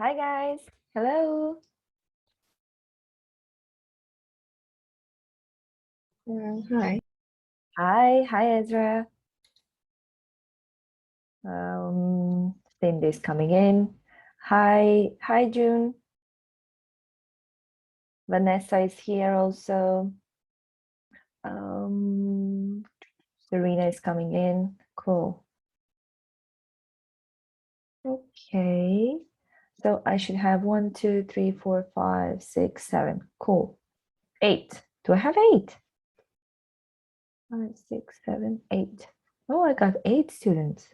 Hi guys. Hello. Hi. Hi Ezra. Cindy's coming in. Hi June. Vanessa is here also. Serena is coming in. Cool. Okay. So I should have 1, 2, 3, 4, 5, 6, 7. Cool. 8. Do I have 8? 5, 6, 7, 8. Oh, I got 8 students.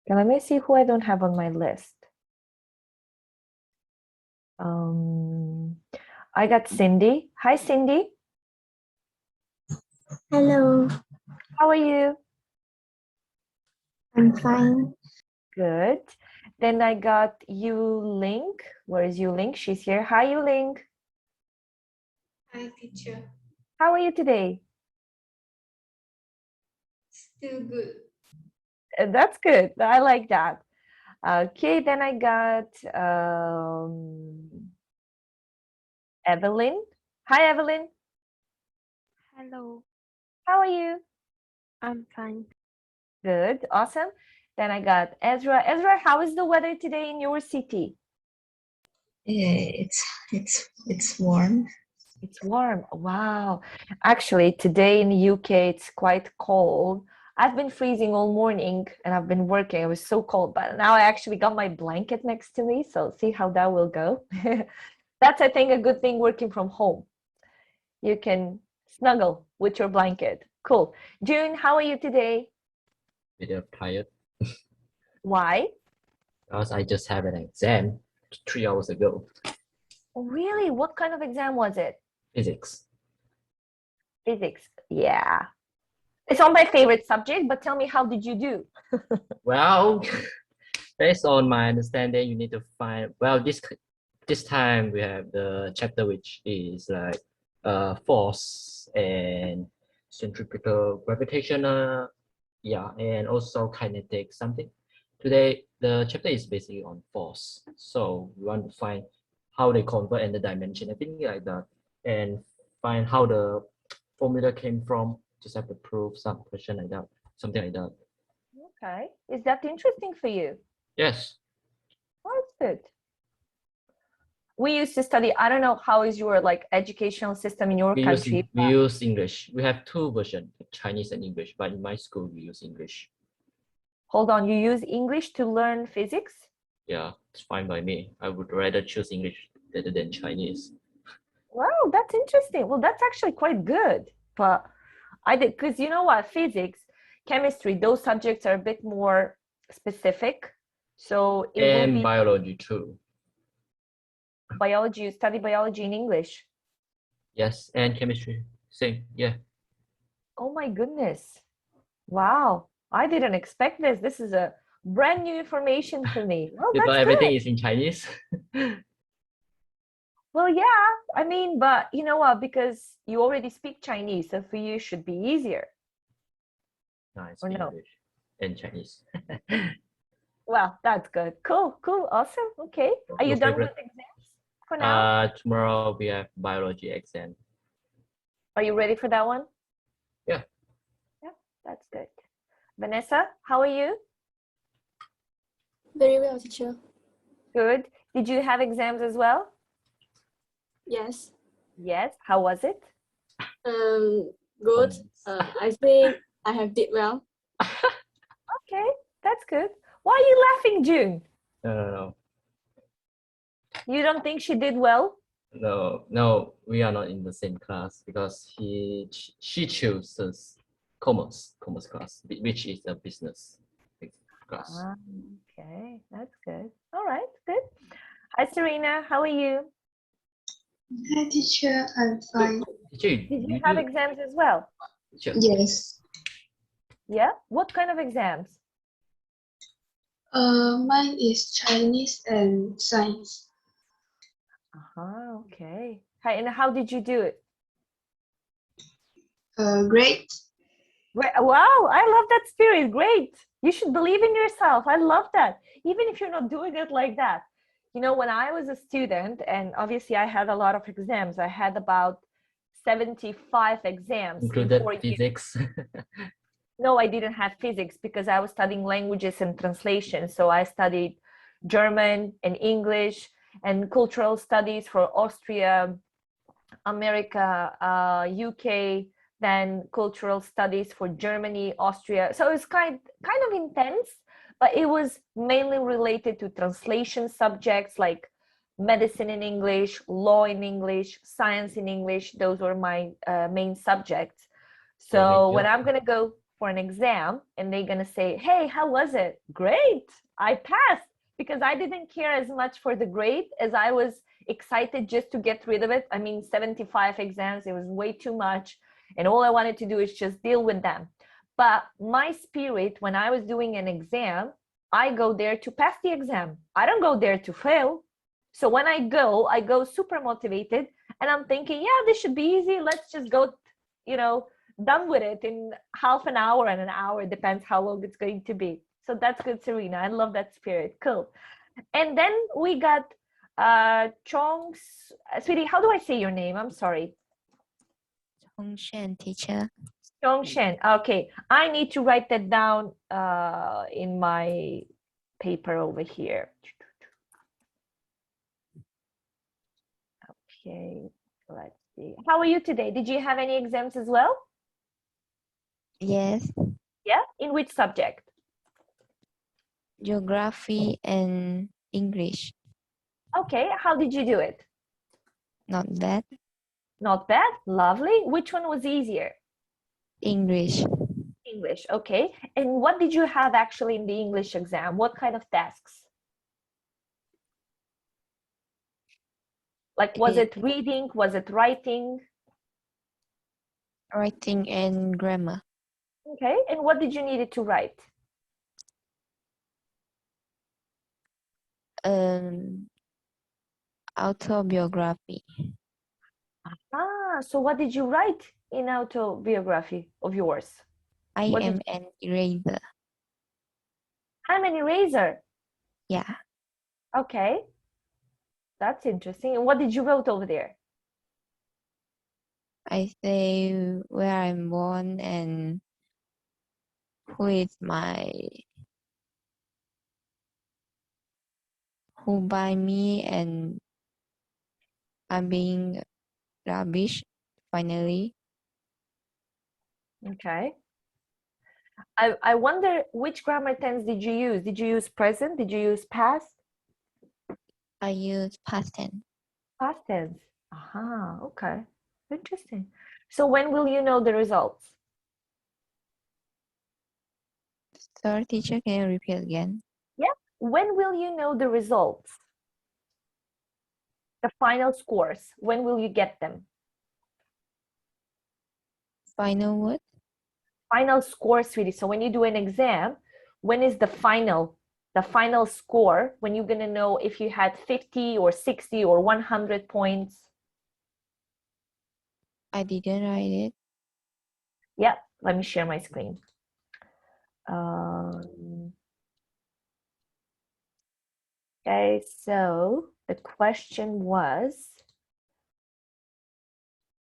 Okay, let me see who I don't have on my list. I got Cindy. Hi, Cindy. Hello. How are you? I'm fine. Good. Then I got Yu-Ling. Where is Yu-Ling? She's here. Hi, Yu-Ling. Hi, teacher. How are you today? Still good. That's good. I like that. Okay, then I got Evelyn. Hi, Evelyn. Hello, How are you? I'm fine. Good. Awesome. Then I got Ezra. Ezra, how is the weather today in your city? Yeah, it's warm. It's warm. Wow. Actually, today in the UK, it's quite cold. I've been freezing all morning and I've been working. It was so cold, but now I actually got my blanket next to me. So see how that will go. That's, I think, a good thing working from home. You can snuggle with your blanket. Cool. June, how are you today? Bit of tired Why? because I just had an exam 3 hours ago. Oh, really? What kind of exam was it? Physics. Physics. Yeah. It's not my favorite subject, but tell me, how did you do? Well, based on my understanding, you need to find, well, this time we have the chapter which is like force and centripetal gravitational, yeah, and also kinetic something. Today the chapter is basically on force, so we want to find how they convert and the dimension, I think like that, and find how the formula came from. Just have to prove some question like that, something like that. Okay. Is that interesting for you? Yes. Oh, that's good. We used to study, I don't know, how is your like educational system in your country? We use English. We have two versions, Chinese and English, but in my school we use English. Hold on, you use English to learn physics? Yeah, it's fine by me. I would rather choose English rather than Chinese. Wow, that's interesting. Well, that's actually quite good. But I did, because you know what, physics, chemistry, those subjects are a bit more specific. So it will And be biology too. biology, you study biology in English. Yes, and chemistry. Same, yeah. Oh my goodness. Wow. I didn't expect this. This is a brand new information for me. Well, Because that's everything good. is in Chinese. Well, yeah, I mean, but you know what? Because you already speak Chinese, so for you it should be easier. Nice, Or no? English and Chinese. Well, that's good. Cool, cool, awesome. Okay. Are you Your done with favorite? exams for now? Tomorrow we have biology exam. Are you ready for that one? Yeah. Yeah, that's good. Vanessa, how are you? Very well, teacher. Good. Did you have exams as well? Yes. Yes. How was it? Good. I think I have did well. Okay, that's good. Why are you laughing, June? No, You don't think she did well? no, we are not in the same class because she chooses commerce class, which is a business class. Ah, okay, that's good. All right, good. Hi, Serena. How are you? Hi, teacher. I'm fine. Teacher, Did you have exams as well? teacher, Yes. Yeah? What kind of exams? Mine is Chinese and science. Okay. Hi, and how did you do it? Great. Great. Wow, I love that spirit. Great. You should believe in yourself. I love that. Even if you're not doing it like that, You know, when I was a student, and obviously I had a lot of exams, I had about 75 exams in Included 4 years. physics. No, I didn't have physics because I was studying languages and translation. So I studied German and English and cultural studies for Austria, America, UK, then cultural studies for Germany, Austria. So it's kind of intense, but it was mainly related to translation subjects like medicine in English, law in English, science in English. Those were my main subjects. So when I'm going to go for an exam and they're going to say, hey, how was it? Great, I passed, because I didn't care as much for the grade as I was excited just to get rid of it. I mean, 75 exams, it was way too much. And all I wanted to do is just deal with them. But my spirit, when I was doing an exam, I go there to pass the exam. I don't go there to fail. So when I go super motivated and I'm thinking, yeah, this should be easy. Let's just go, you know, done with it in half an hour and an hour, depends how long it's going to be. So that's good, Serena. I love that spirit. Cool. And then we got Chong's, sweetie, how do I say your name? I'm sorry. Hongshan, teacher. Chongshen. Okay, I need to write that down in my paper over here. Okay, let's see. How are you today? Did you have any exams as well? Yes, Yeah, in which subject? geography and English. Okay, how did you do it? Not bad. Not bad, lovely. Which one was easier? English. English, okay. And what did you have actually in the English exam? What kind of tasks? Like, was it reading? Was it writing? Writing and grammar. Okay, and what did you need to write? Autobiography. Ah, so what did you write in autobiography of yours? I What am did an eraser. I'm an eraser. Yeah, Okay, that's interesting. And what did you wrote over there? I say where I'm born and who buy me, and I'm being rubbish finally. Okay. I wonder which grammar tense did you use? Did you use present? Did you use past? I use past tense. Past tense. Aha, okay. Interesting. So when will you know the results? Sorry, teacher, can you repeat again? Yeah. When will you know the results? The final scores. When will you get them? Final word? Final score, sweetie. So when you do an exam, when is the final score, when you're gonna know if you had 50 or 60 or 100 points? I didn't write it. Yeah, let me share my screen. Okay, so the question was,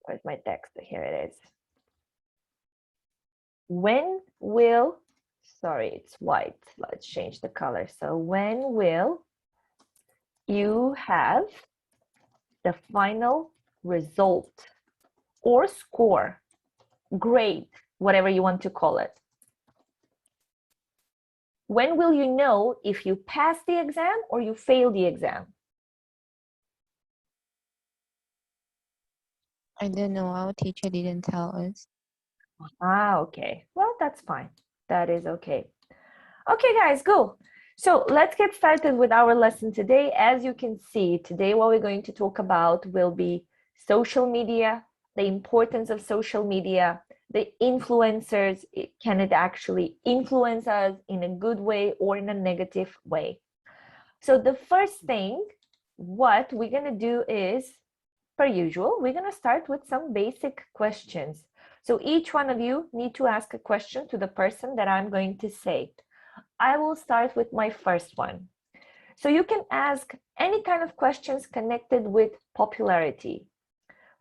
where's my text? Here it is. When will, sorry, it's white. Let's change the color. So when will you have the final result or score, grade, whatever you want to call it? When will you know if you pass the exam or you fail the exam? I don't know. Our teacher didn't tell us. Ah, okay. Well, that's fine. That is okay. Okay, guys, go. So let's get started with our lesson today. As you can see, today what we're going to talk about will be social media, the importance of social media, the influencers. Can it actually influence us in a good way or in a negative way? So the first thing, what we're going to do is, per usual, we're going to start with some basic questions. So each one of you need to ask a question to the person that I'm going to say. I will start with my first one. So you can ask any kind of questions connected with popularity.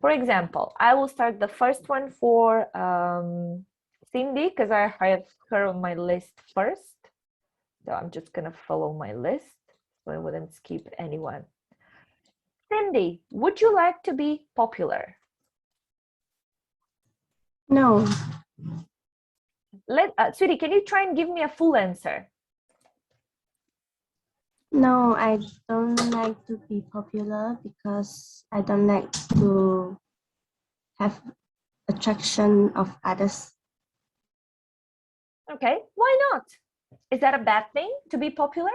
For example, I will start the first one for Cindy because I have her on my list first. So I'm just going to follow my list so I wouldn't skip anyone. Cindy, would you like to be popular? No. Sweetie, can you try and give me a full answer? No, I don't like to be popular because I don't like to have attraction of others. Okay, why not? Is that a bad thing to be popular?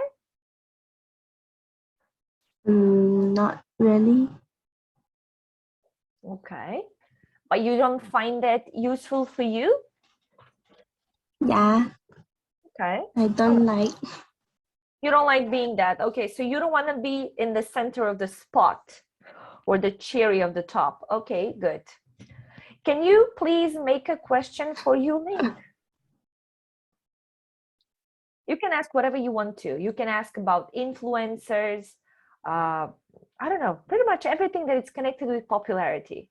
Not really. Okay, but you don't find that useful for you? Yeah, Okay. I don't like. You don't like being that. Okay, so you don't want to be in the center of the spot or the cherry of the top. Okay, good. Can you please make a question for Yuling? You can ask whatever you want to. You can ask about influencers. I don't know, pretty much everything that is connected with popularity.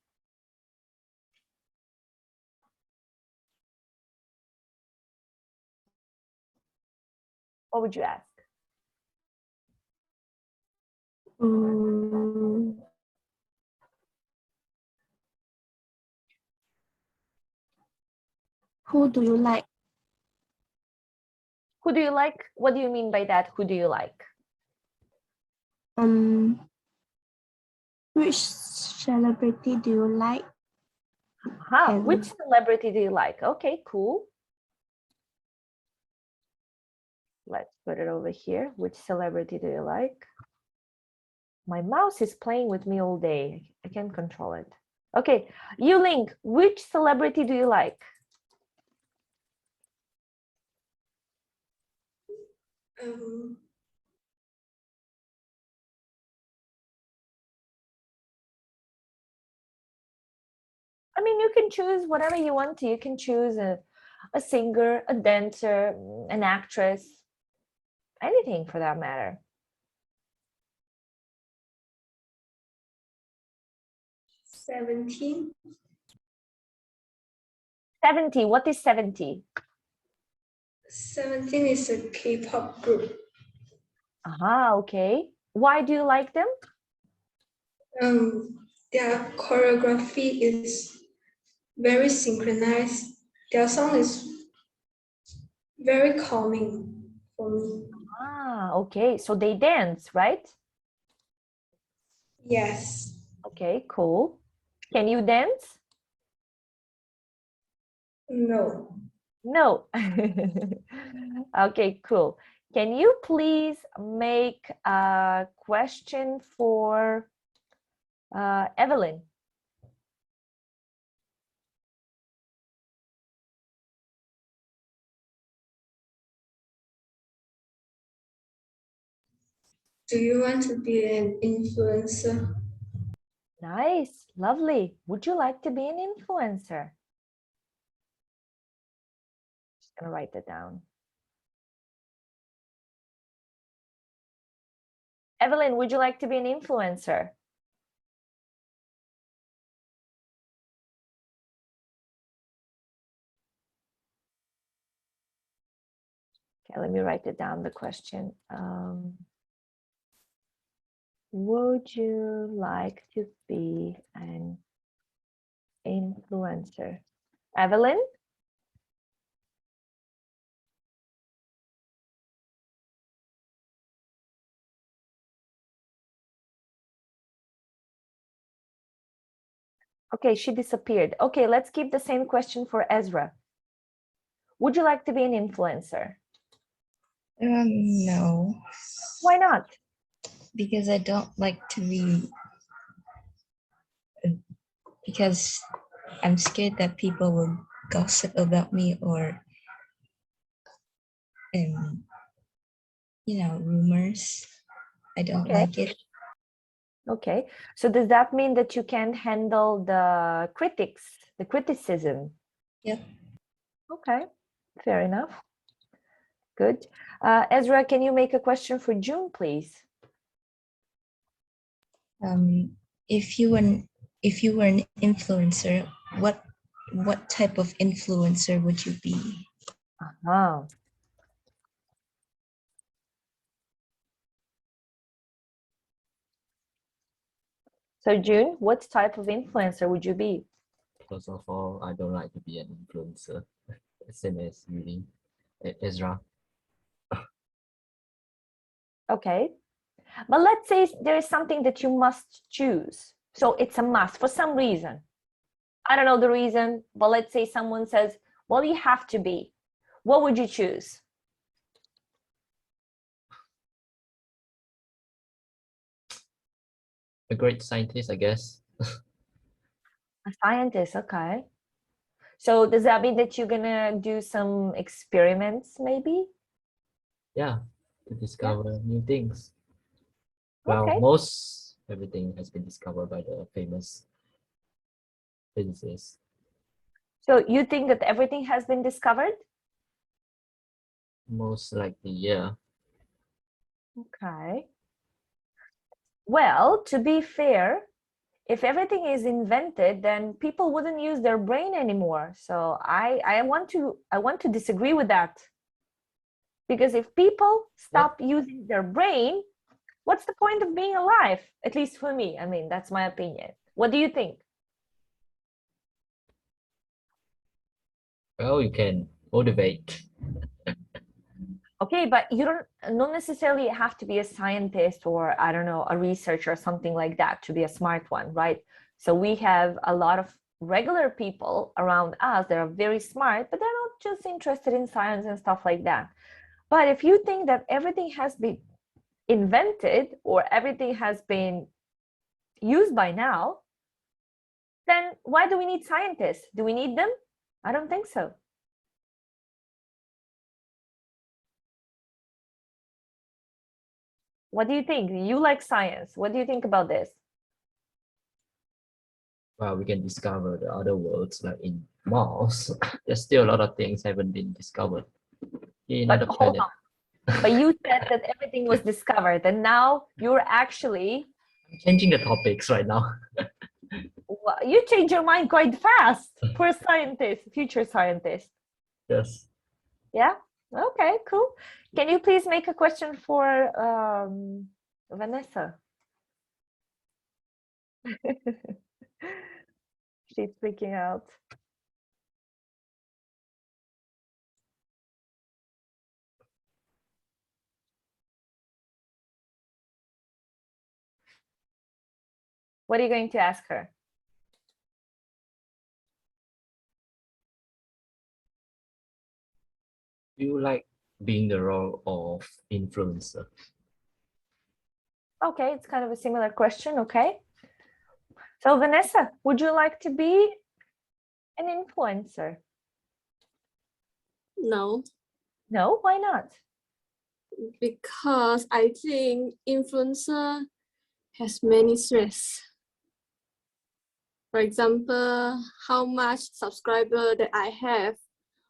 What would you ask? Who do you like? Who do you like? What do you mean by that? Who do you like? Which celebrity do you like? Which celebrity do you like? Okay, cool. Let's put it over here. Which celebrity do you like? My mouse is playing with me all day. I can't control it. Okay, Yuling, which celebrity do you like? I mean, you can choose whatever you want to. You can choose a singer, a dancer, an actress, anything for that matter. 17. 70, what is 70? 17 is a K-pop group. Okay. Why do you like them? Their choreography is very synchronized. Their song is very calming for me. Okay. So they dance, right? Yes. Okay, cool. Can you dance? No. No. Okay, cool. Can you please make a question for Evelyn? Do you want to be an influencer? Nice, lovely. Would you like to be an influencer? Just gonna write that down. Evelyn, would you like to be an influencer? Okay, let me write it down, the question. Would you like to be an influencer? Evelyn? Okay, she disappeared. Okay, let's keep the same question for Ezra. Would you like to be an influencer? No, Why not? because I don't like to be, because I'm scared that people will gossip about me or, rumors. I don't like it. Okay, so does that mean that you can't handle the criticism? Yep. Okay, fair enough. Good. Ezra, can you make a question for June, please? If you were an influencer, what type of influencer would you be? Oh, so June, what type of influencer would you be? First of all, I don't like to be an influencer. Same as really Ezra. Okay, but let's say there is something that you must choose. So it's a must for some reason. I don't know the reason, but let's say someone says, well, you have to be. What would you choose? A great scientist, I guess. A scientist, okay. So does that mean that you're gonna do some experiments, maybe? Yeah, to discover new things. Well, Okay. most everything has been discovered by the famous physicists. So you think that everything has been discovered? Most likely, yeah. Okay. Well, to be fair, if everything is invented, then people wouldn't use their brain anymore. So I want to disagree with that. Because if people stop using their brain, what's the point of being alive? At least for me. I mean, that's my opinion. What do you think? Well, you can motivate. Okay, but you don't necessarily have to be a scientist or I don't know, a researcher or something like that to be a smart one, right? So we have a lot of regular people around us that are very smart, but they're not just interested in science and stuff like that. But if you think that everything has been invented or everything has been used by now, then why do we need scientists? Do we need them? I don't think so. What do you think? You like science. What do you think about this? Well, we can discover the other worlds like in Mars. There's still a lot of things haven't been discovered in But other hold planet. on. But you said that everything was discovered, and now you're actually, Changing the topics right now. well, you change your mind quite fast for a scientist, future scientist. Yes. Yeah? Okay, cool. Can you please make a question for Vanessa? She's freaking out. What are you going to ask her? Do you like being the role of influencer? Okay, it's kind of a similar question. Okay. So, Vanessa, would you like to be an influencer? No, No, why not? because I think influencer has many stress. For example, how much subscriber that I have,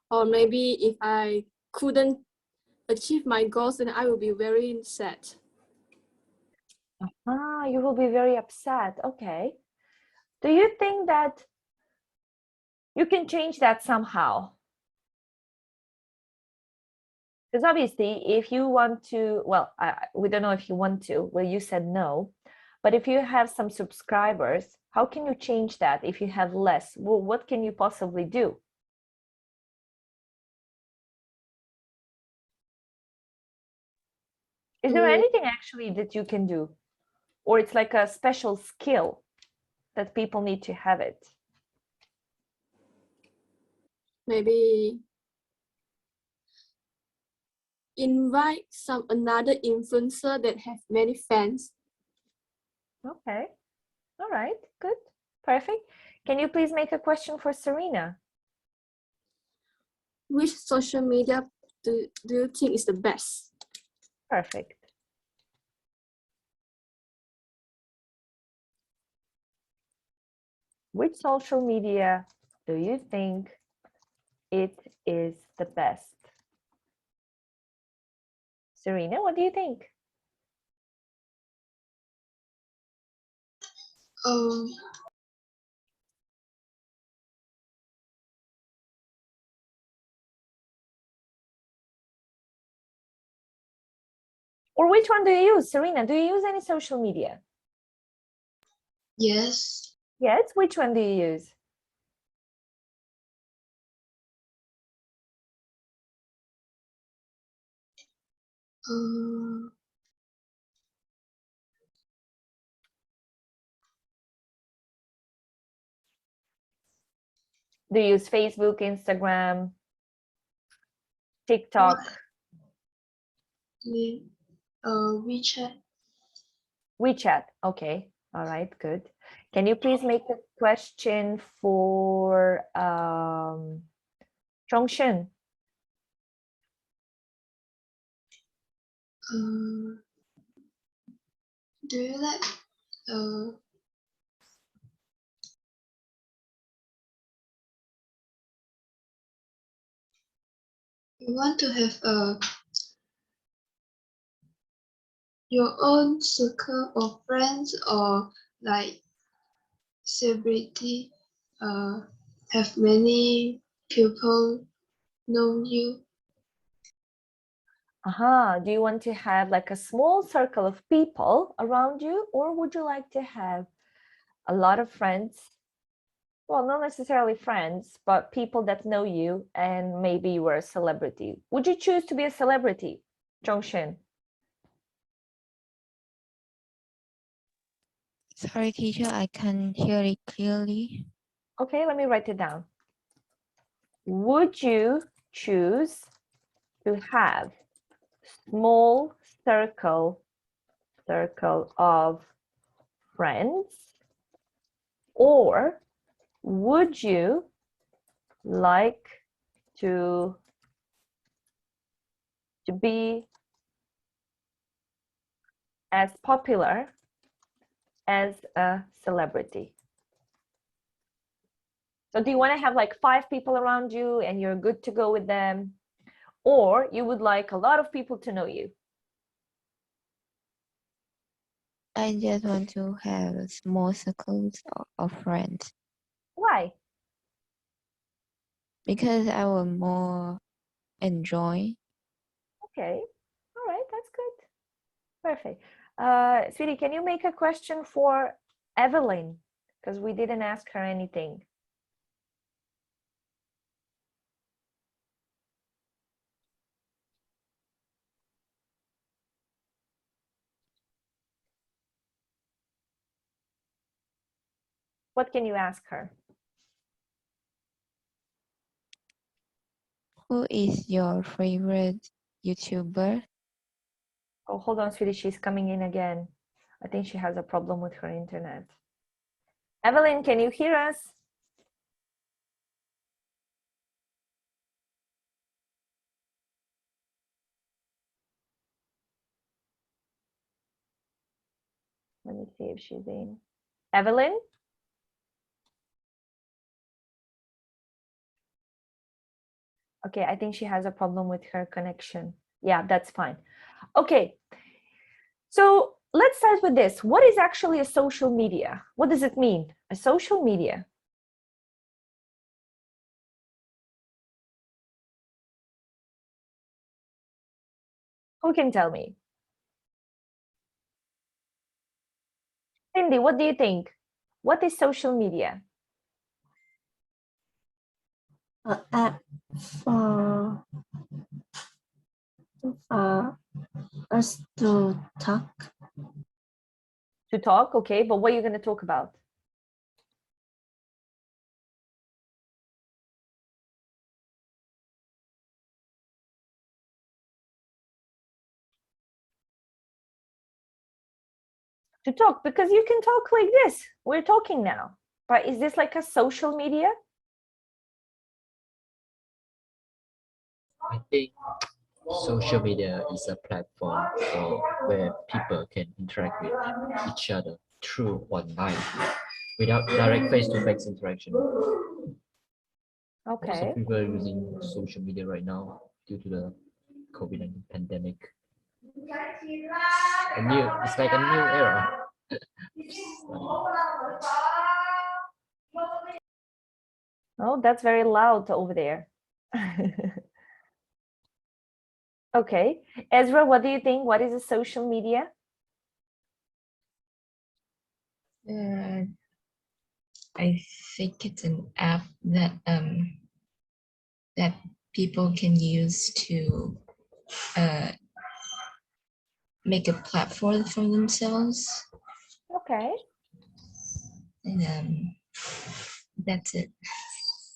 or maybe if I couldn't achieve my goals, then I will be very sad. Ah, you will be very upset. Okay. Do you think that you can change that somehow? Because obviously, if you want to, well, we don't know if you want to. Well, you said no. But if you have some subscribers, how can you change that if you have less? Well, what can you possibly do? Is there Mm, anything actually that you can do? Or it's like a special skill that people need to have it? maybe invite some another influencer that have many fans. Okay. All right. Good. Perfect. Can you please make a question for Serena? Which social media do you think is the best? Perfect. Which social media do you think it is the best? Serena, what do you think? Um, Or which one do you use? Serena, do you use any social media? yes. Yes, which one do you use? Uh, Do you use Facebook, Instagram, what? TikTok, WeChat. WeChat? Okay, all right, good. Can you please make a question for Zhongshen? Do you like you want to have your own circle of friends, or like celebrity have many people know you? Do you want to have like a small circle of people around you, or would you like to have a lot of friends? Well, not necessarily friends, but people that know you and maybe you were a celebrity. Would you choose to be a celebrity, Zhongshen? Sorry, teacher, I can't hear it clearly. Okay, let me write it down. Would you choose to have small circle of friends, or would you like to be as popular as a celebrity? So do you want to have like 5 people around you and you're good to go with them, or you would like a lot of people to know you? I just want to have a small circles of friends Why? because I will more enjoy. Okay, all right, that's good. Perfect. Sweetie, can you make a question for Evelyn? Because we didn't ask her anything. What can you ask her? Who is your favorite YouTuber? Oh, hold on, sweetie, she's coming in again. I think she has a problem with her internet. Evelyn, can you hear us? Let me see if she's in. Evelyn? Okay, I think she has a problem with her connection. Yeah, that's fine. Okay, so let's start with this. What is actually a social media? What does it mean? A social media? Who can tell me? Cindy, what do you think? What is social media? An app for us to talk. To talk, okay, but what are you going to talk about? To talk, because you can talk like this. We're talking now. But is this like a social media? I think social media is a platform for where people can interact with each other through online without direct face-to-face interaction. Most Okay. of people are using social media right now due to the COVID-19 pandemic. It's like a new era. funny. Oh, that's very loud over there. Okay. Ezra, what do you think? What is a social media? I think it's an app that that people can use to make a platform for themselves, Okay. and that's it.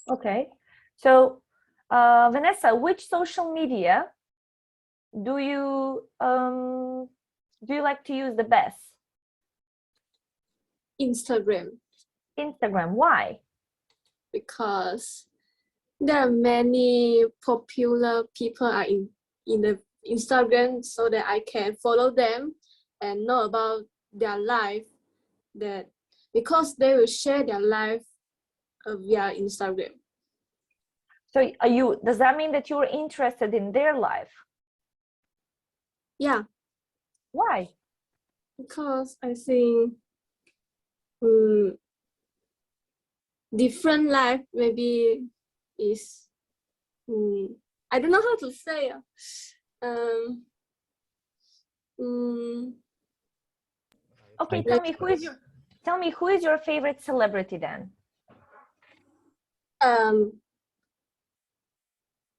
Okay. So, Vanessa, which social media do you like to use the best? Instagram, Instagram. Why? because there are many popular people are in the Instagram, so that I can follow them and know about their life, that because they will share their life via Instagram. So, does that mean that you're interested in their life? Yeah, Why? because I think different life maybe is I don't know how to say. Okay, Like, tell me who is your favorite celebrity then?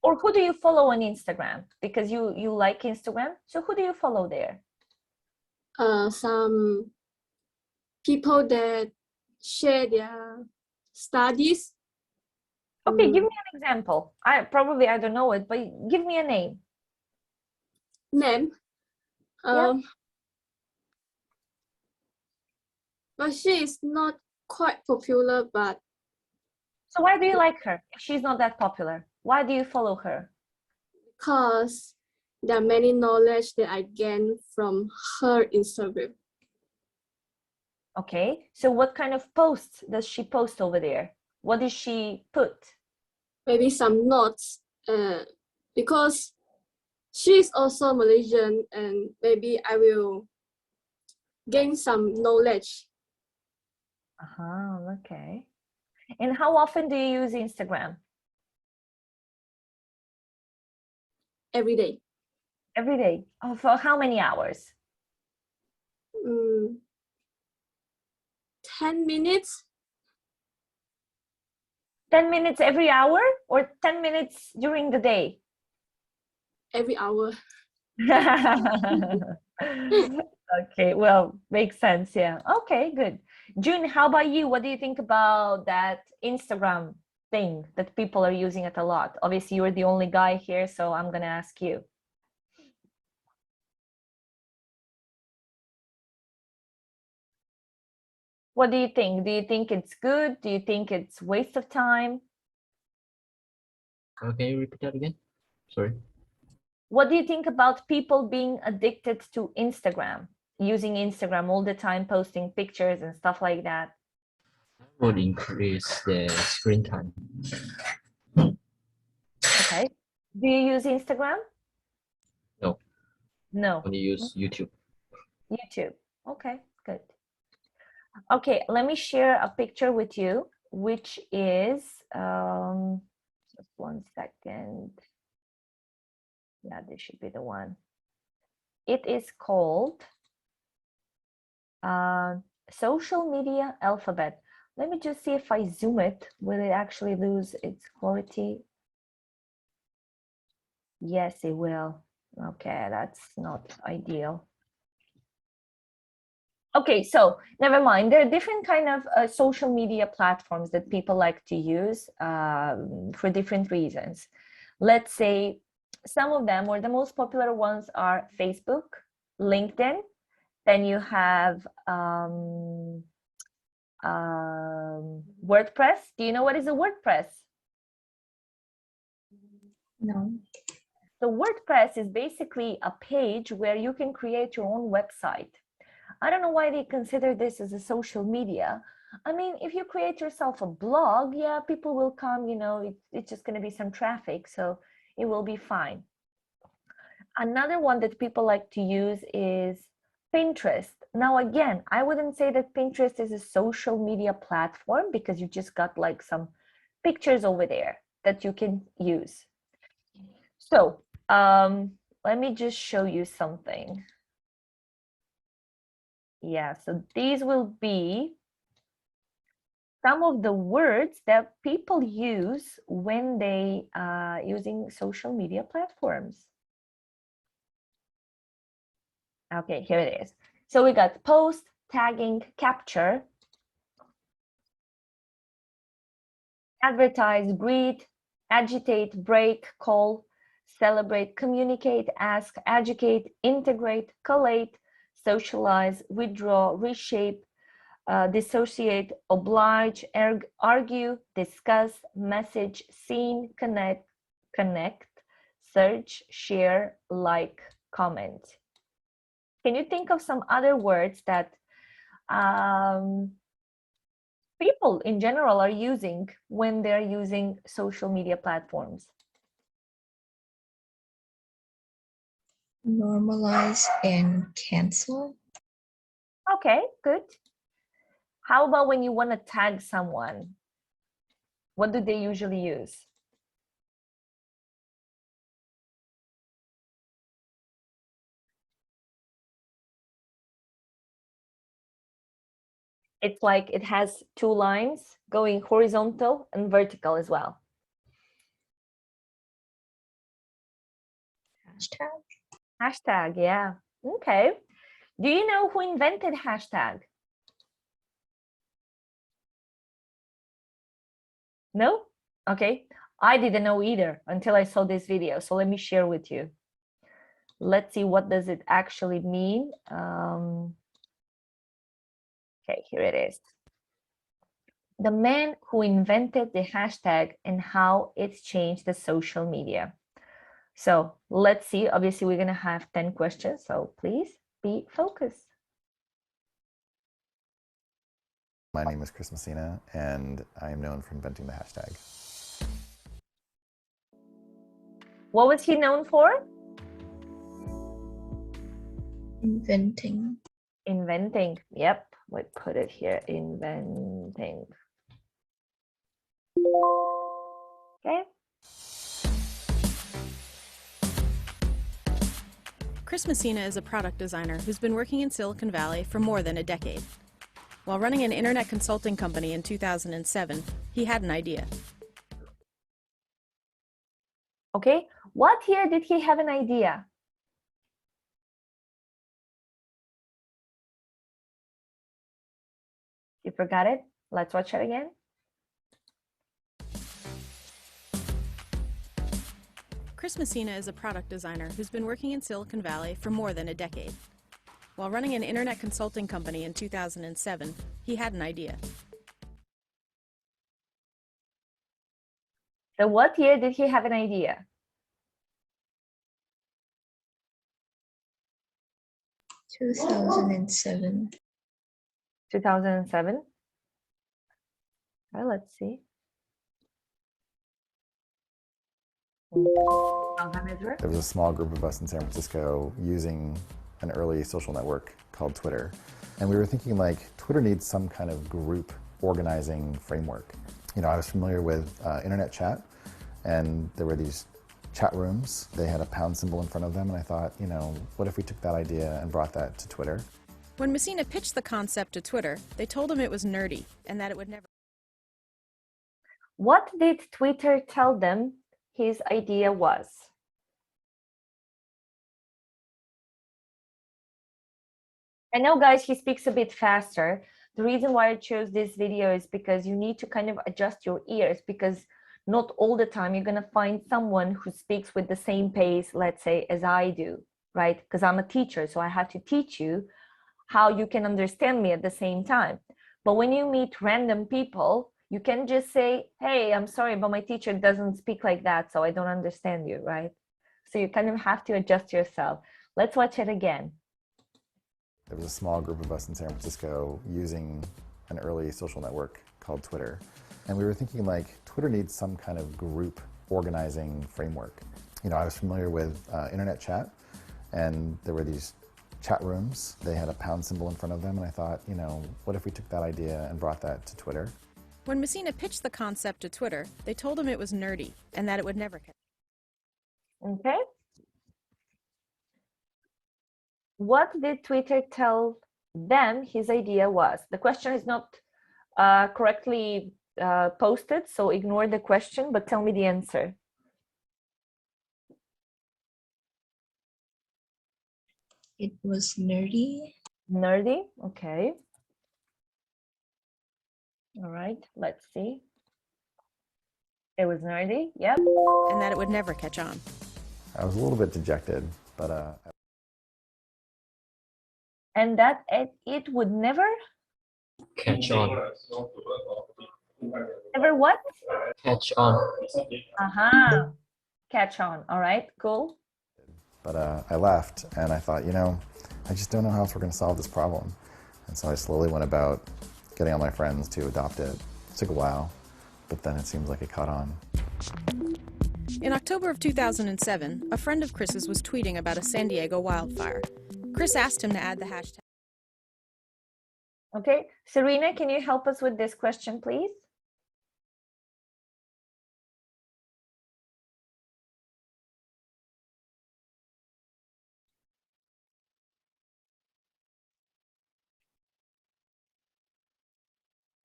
Or who do you follow on Instagram? Because you like Instagram. So who do you follow there? Some people that share their studies. Okay, give me an example. I don't know it, but give me a name. Name. Yeah. But she is not quite popular, but So why do you like her if she's not that popular? Why do you follow her? because there are many knowledge that I gain from her Instagram. Okay, so what kind of posts does she post over there? What does she put? Maybe some notes, because she is also Malaysian, and maybe I will gain some knowledge Okay. And how often do you use Instagram? every day. Every day. Oh, for how many hours? 10 minutes 10 minutes every hour or 10 minutes during the day? every hour. Okay, well, makes sense. Yeah. Okay, good. June, how about you? What do you think about that Instagram thing that people are using it a lot? Obviously, you're the only guy here, so I'm gonna ask you. What do you think? Do you think it's good? Do you think it's waste of time? can you repeat that again? Sorry. What do you think about people being addicted to Instagram, using Instagram all the time, posting pictures and stuff like that? Would increase the screen time. Okay. Do you use Instagram? No. No. Only use YouTube. YouTube. Okay, good. Okay, let me share a picture with you, which is, just 1 second. Yeah, this should be the one. It is called social media alphabet. Let me just see if I zoom it, will it actually lose its quality? Yes, it will. Okay, that's not ideal. Okay, so never mind. There are different kind of social media platforms that people like to use for different reasons. Let's say some of them, or the most popular ones, are Facebook, LinkedIn. Then you have WordPress. Do you know what is a WordPress? No. So WordPress is basically a page where you can create your own website. I don't know why they consider this as a social media. I mean, if you create yourself a blog, yeah, people will come, you know, it's just going to be some traffic, so it will be fine. Another one that people like to use is Pinterest. Now, again, I wouldn't say that Pinterest is a social media platform because you just got like some pictures over there that you can use. So let me just show you something. Yeah, so these will be some of the words that people use when they using social media platforms. Okay, here it is. So we got post, tagging, capture, advertise, greet, agitate, break, call, celebrate, communicate, ask, educate, integrate, collate, socialize, withdraw, reshape, dissociate, oblige, argue, discuss, message, seen, connect, search, share, like, comment. Can you think of some other words that people in general are using when they're using social media platforms? Normalize and cancel. Okay, good. How about when you want to tag someone? What do they usually use? It's like it has two lines going horizontal and vertical as well. Hashtag. Hashtag, yeah. Okay. Do you know who invented hashtag? No? Okay. I didn't know either until I saw this video. So let me share with you. Let's see, what does it actually mean? Okay, here it is. The man who invented the hashtag and how it's changed the social media. So let's see. Obviously, we're going to have 10 questions. So please be focused. My name is Chris Messina, and I am known for inventing the hashtag. What was he known for? Inventing. Inventing. Yep, we put it here. Inventing. Okay. Chris Messina is a product designer who's been working in Silicon Valley for more than a decade. While running an internet consulting company in 2007, he had an idea. Okay, what year did he have an idea? You forgot it? Let's watch it again. Chris Messina is a product designer who's been working in Silicon Valley for more than a decade. While running an internet consulting company in 2007, he had an idea. So what year did he have an idea? 2007. 2007. Well, let's see. There was a small group of us in San Francisco using an early social network called Twitter. And we were thinking, like, Twitter needs some kind of group organizing framework. You know, I was familiar with internet chat, and there were these chat rooms. They had a pound symbol in front of them, and I thought, you know, what if we took that idea and brought that to Twitter? When Messina pitched the concept to Twitter, they told him it was nerdy and that it would never. What did Twitter tell them his idea was? I know, guys, he speaks a bit faster. The reason why I chose this video is because you need to kind of adjust your ears, because not all the time you're going to find someone who speaks with the same pace, let's say, as I do, right? Because I'm a teacher, so I have to teach you how you can understand me at the same time. But when you meet random people, you can just say, hey, I'm sorry, but my teacher doesn't speak like that, so I don't understand you, right? So you kind of have to adjust yourself. Let's watch it again. There was a small group of us in San Francisco using an early social network called Twitter. And we were thinking, like, Twitter needs some kind of group organizing framework. You know, I was familiar with internet chat, and there were these chat rooms. They had a pound symbol in front of them, and I thought, you know, what if we took that idea and brought that to Twitter? When Messina pitched the concept to Twitter, they told him it was nerdy and that it would never catch. Okay. What did Twitter tell them his idea was? The question is not correctly posted, so ignore the question, but tell me the answer. It was nerdy. Nerdy, okay. All right, let's see. It was nerdy, yep. And that it would never catch on. I was a little bit dejected, but And that it would never Catch on. ever what? Catch on. Catch on. All right, cool. I left, and I thought, you know, I just don't know how else we're going to solve this problem. And so I slowly went about getting all my friends to adopt it. It took a while, but then it seems like it caught on. In October of 2007, a friend of Chris's was tweeting about a San Diego wildfire. Chris asked him to add the hashtag. Okay, Serena, can you help us with this question, please?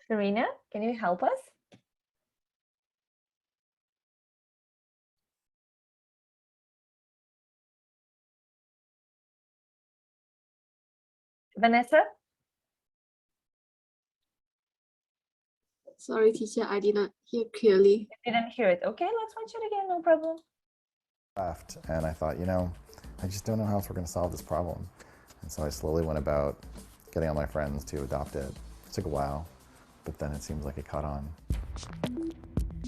Serena, can you help us? Vanessa? Sorry, teacher, I did not hear clearly. I didn't hear it. Okay, let's watch it again, no problem. Left, and I thought, you know, I just don't know how else we're going to solve this problem. And so I slowly went about getting all my friends to adopt it. It took a while, but then it seems like it caught on.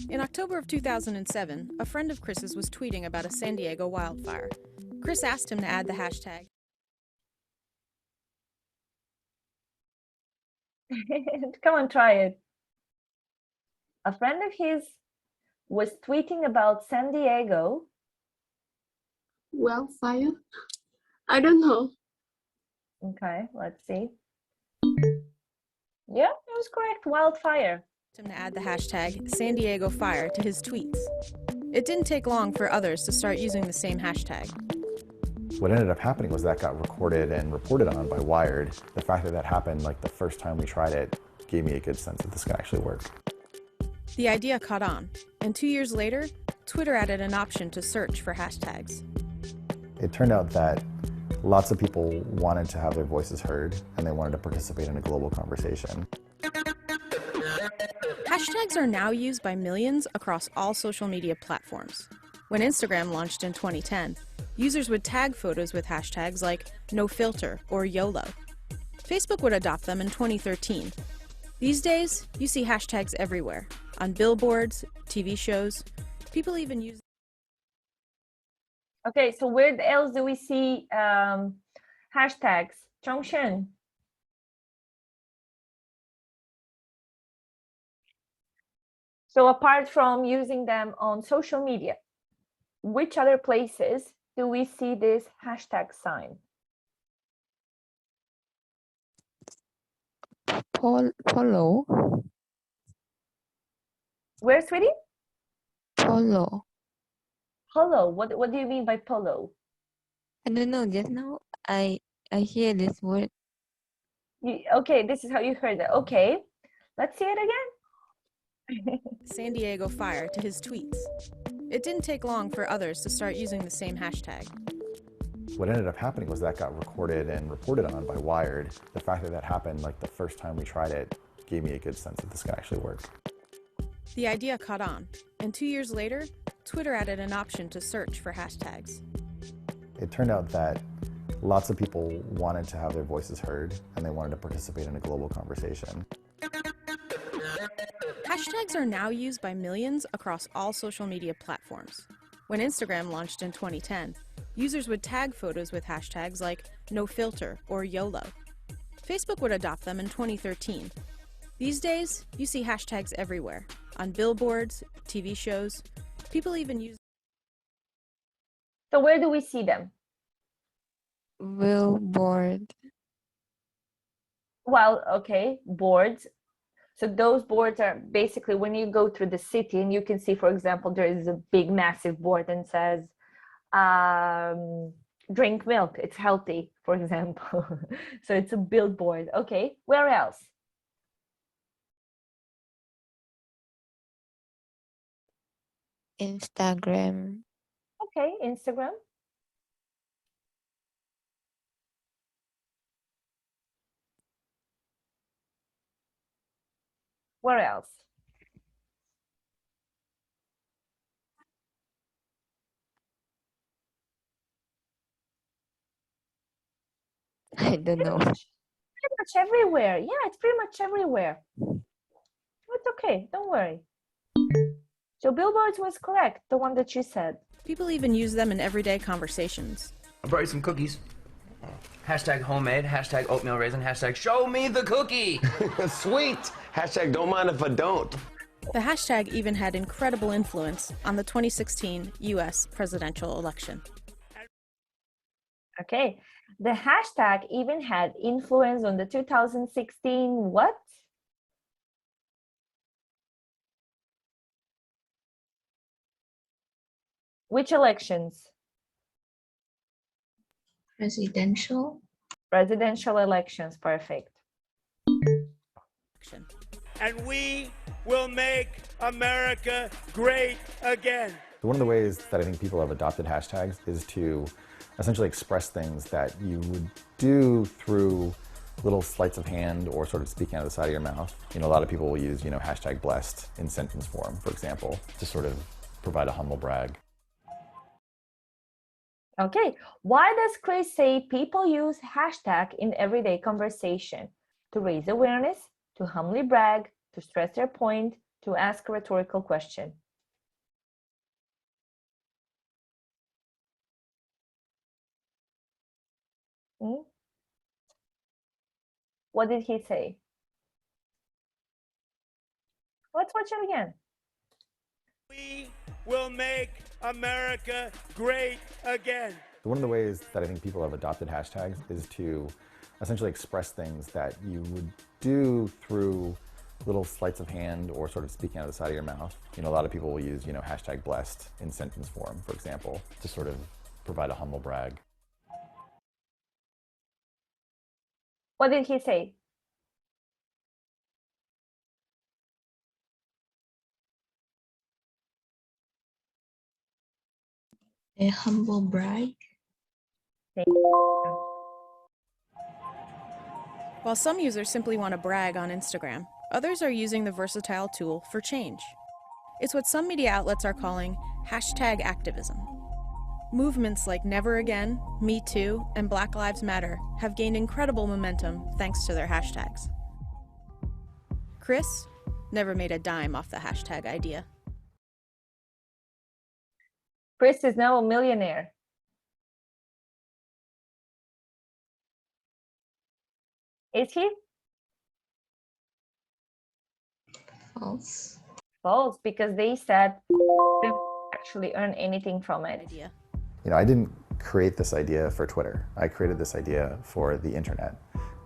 In October of 2007, a friend of Chris's was tweeting about a San Diego wildfire. Chris asked him to add the hashtag. Come on, try it. A friend of his was tweeting about San Diego. Wildfire? I don't know. Okay, let's see. Yeah, it was correct. Wildfire. Him to add the hashtag San Diego Fire to his tweets. It didn't take long for others to start using the same hashtag. What ended up happening was that got recorded and reported on by Wired. The fact that that happened like the first time we tried it gave me a good sense that this can actually work. The idea caught on, and 2 years later, Twitter added an option to search for hashtags. It turned out that lots of people wanted to have their voices heard, and they wanted to participate in a global conversation. Hashtags are now used by millions across all social media platforms. When Instagram launched in 2010, users would tag photos with hashtags like #NoFilter or YOLO. Facebook would adopt them in 2013. These days, you see hashtags everywhere, on billboards, TV shows. People even use. Okay, so where else do we see hashtags? Zhongshen. So apart from using them on social media, which other places do we see this hashtag sign? Polo. Where, sweetie? Polo. Polo. What do you mean by polo? I don't know. Just now I hear this word. Okay, this is how you heard it. Okay, let's see it again. San Diego Fire to his tweets. It didn't take long for others to start using the same hashtag. What ended up happening was that got recorded and reported on by Wired. The fact that that happened like the first time we tried it gave me a good sense that this can actually work. The idea caught on, and 2 years later, Twitter added an option to search for hashtags. It turned out that lots of people wanted to have their voices heard, and they wanted to participate in a global conversation. Hashtags are now used by millions across all social media platforms. When Instagram launched in 2010, users would tag photos with hashtags like #NoFilter or YOLO. Facebook would adopt them in 2013. These days, you see hashtags everywhere, on billboards, TV shows. People even use. So where do we see them? billboard. Well, okay, boards. So those boards are basically when you go through the city and you can see, for example, there is a big, massive board and says, drink milk, it's healthy, for example. So it's a billboard. Okay, where else? Instagram. Okay, Instagram. Where else? I don't know. Pretty much everywhere. Yeah, it's pretty much everywhere. It's okay, don't worry. So billboards was correct, the one that you said. People even use them in everyday conversations. I brought you some cookies. Hashtag homemade, hashtag oatmeal raisin, hashtag show me the cookie. Sweet. Hashtag don't mind if I don't. The hashtag even had incredible influence on the 2016 US presidential election. Okay, the hashtag even had influence on the 2016 what? Which elections? Presidential. Presidential elections, perfect. And we will make America great again. One of the ways that I think people have adopted hashtags is to essentially express things that you would do through little sleights of hand or sort of speaking out of the side of your mouth. You know, a lot of people will use, hashtag blessed in sentence form, for example, to sort of provide a humble brag. Okay, why does Chris say people use hashtag in everyday conversation? To raise awareness, to humbly brag, to stress their point, to ask a rhetorical question. What did he say? Let's watch it again. We will make America great again. One of the ways that I think people have adopted hashtags is to essentially express things that you would do through little sleights of hand or sort of speaking out of the side of your mouth. You know, a lot of people will use, hashtag blessed in sentence form, for example, to sort of provide a humble brag. What did he say? A humble brag. While some users simply want to brag on Instagram, others are using the versatile tool for change. It's what some media outlets are calling hashtag activism. Movements like Never Again, Me Too, and Black Lives Matter have gained incredible momentum thanks to their hashtags. Chris never made a dime off the hashtag idea. Chris is now a millionaire. Is he? False. False, because they said they don't actually earn anything from it. I didn't create this idea for Twitter. I created this idea for the internet.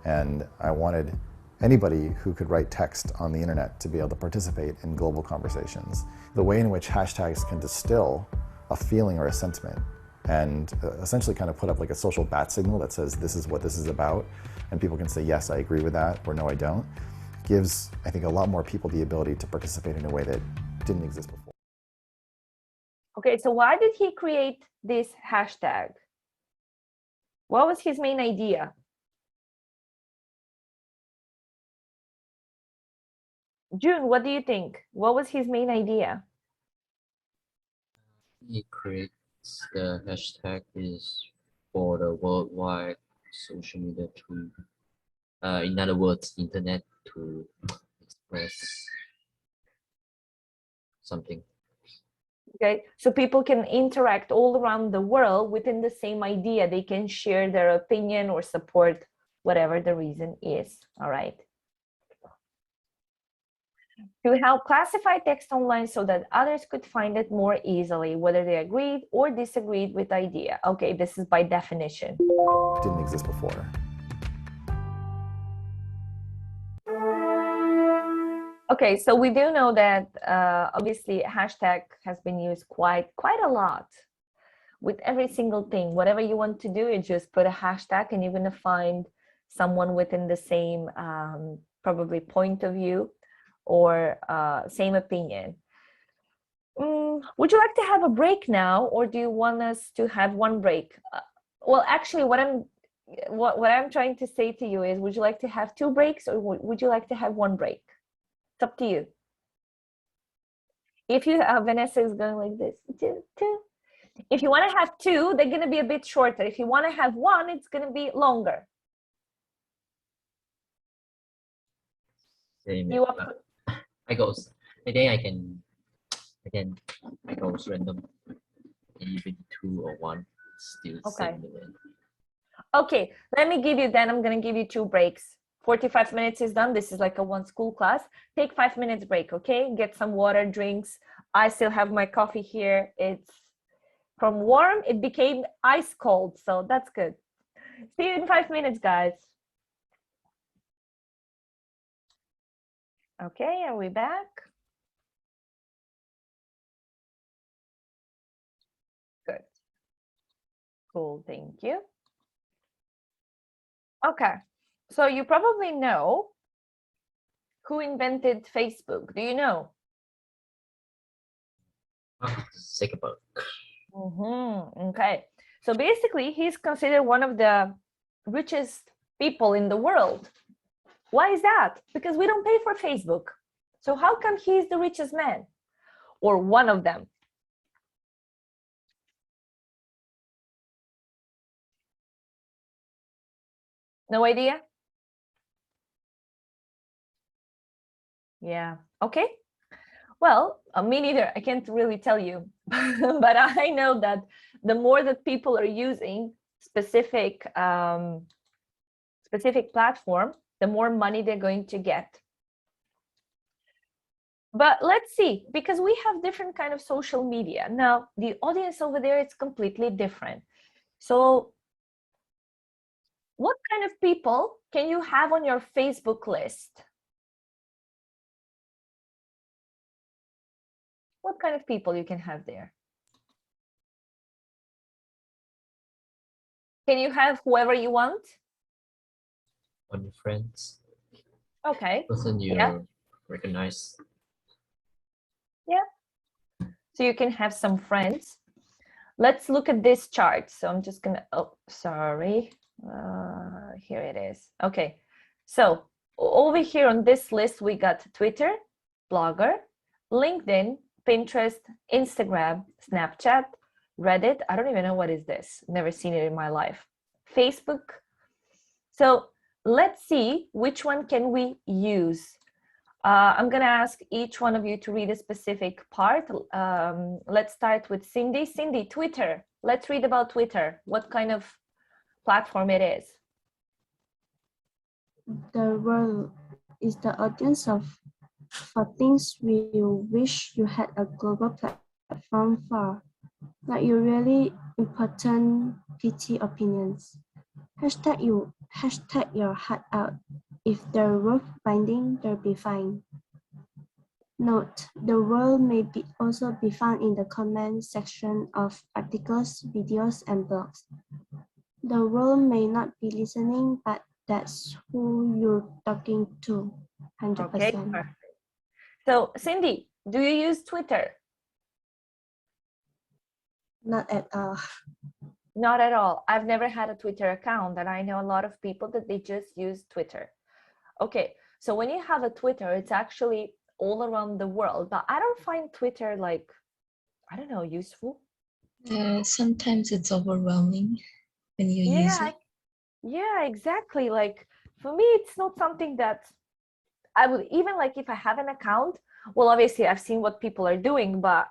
And I wanted anybody who could write text on the internet to be able to participate in global conversations. The way in which hashtags can distill a feeling or a sentiment and essentially kind of put up like a social bat signal that says this is what this is about, and people can say yes, I agree with that, or no, I don't, gives, I think, a lot more people the ability to participate in a way that didn't exist before. Okay, so why did he create this hashtag? What was his main idea? June, what do you think? What was his main idea? He creates the hashtag is for the worldwide social media to, in other words, internet to express something. Okay, so people can interact all around the world within the same idea. They can share their opinion or support whatever the reason is. All right. to help classify text online so that others could find it more easily, whether they agreed or disagreed with the idea. Okay, this is by definition. Didn't exist before. Okay, so we do know that obviously hashtag has been used quite a lot with every single thing. Whatever you want to do, you just put a hashtag and you're going to find someone within the same probably point of view or same opinion. Would you like to have a break now, or do you want us to have one break? Well, actually, what I'm trying to say to you is, would you like to have two breaks, or would you like to have one break? It's up to you. If you Vanessa is going like this, two. If you want to have two, they're going to be a bit shorter. If you want to have one, it's going to be longer. Same. You up? I goes. I think I can I goes random. Even two or one, still Okay. same. Okay, let me give you then. I'm going to give you two breaks. 45 minutes is done. This is like a one school class. Take 5 minutes break, okay? Get some water, drinks. I still have my coffee here. It's from warm, it became ice cold, so that's good. See you in 5 minutes, guys. Okay, are we back? Good. Cool, thank you. Okay, so you probably know who invented Facebook. Do you know? Zuckerberg. Okay, so basically he's considered one of the richest people in the world. Why is that? Because we don't pay for Facebook. So how come he's the richest man? Or one of them? No idea? Yeah, okay. Well, me neither. I can't really tell you. But I know that the more that people are using specific platform, the more money they're going to get. But let's see, because we have different kind of social media. Now, the audience over there is completely different. So what kind of people can you have on your Facebook list? What kind of people you can have there? Can you have whoever you want? On your friends. Okay. Person you recognize. Yeah. So you can have some friends. Let's look at this chart. So I'm just gonna, oh, sorry. Here it is. Okay. So over here on this list, we got Twitter, Blogger, LinkedIn, Pinterest, Instagram, Snapchat, Reddit. I don't even know what is this. Never seen it in my life. Facebook. So let's see which one can we use. I'm going to ask each one of you to read a specific part. Let's start with Cindy. Cindy, Twitter. Let's read about Twitter. What kind of platform it is? The world is the audience for things you wish you had a global platform for, like your really important PT opinions. Hashtag your heart out. If they're worth finding, they'll be fine. Note, the world may also be found in the comment section of articles, videos, and blogs. The world may not be listening, but that's who you're talking to, 100%. Okay, perfect. So, Cindy, do you use Twitter? Not at all. Not at all. I've never had a Twitter account, and I know a lot of people that they just use Twitter. Okay, so when you have a Twitter, it's actually all around the world, but I don't find Twitter like, I don't know, useful. Sometimes it's overwhelming when you use it. Yeah, exactly. Like for me, it's not something that I would even like if I have an account. Well, obviously I've seen what people are doing, but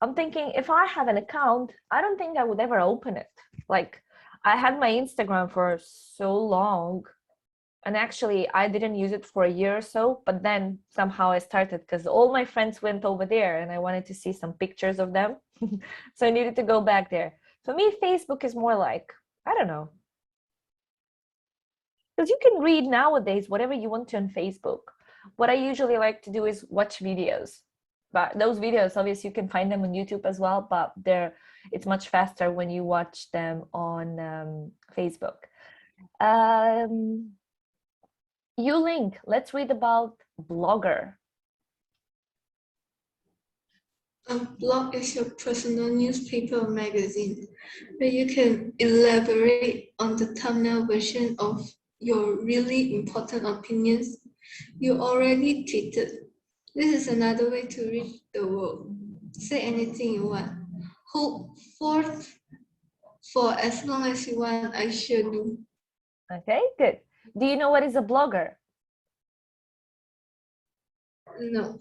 I'm thinking if I have an account, I don't think I would ever open it. Like I had my Instagram for so long And actually, I didn't use it for a year or so, but then somehow I started because all my friends went over there and I wanted to see some pictures of them. So I needed to go back there. For me, Facebook is more like, I don't know. Because you can read nowadays whatever you want to on Facebook. What I usually like to do is watch videos. But those videos, obviously, you can find them on YouTube as well, but it's much faster when you watch them on Facebook. Link, let's read about Blogger. A blog is your personal newspaper or magazine where you can elaborate on the thumbnail version of your really important opinions you already tweeted. This is another way to reach the world. Say anything you want. Hold forth for as long as you want, I sure do. Okay, good. Do you know what is a blogger? No.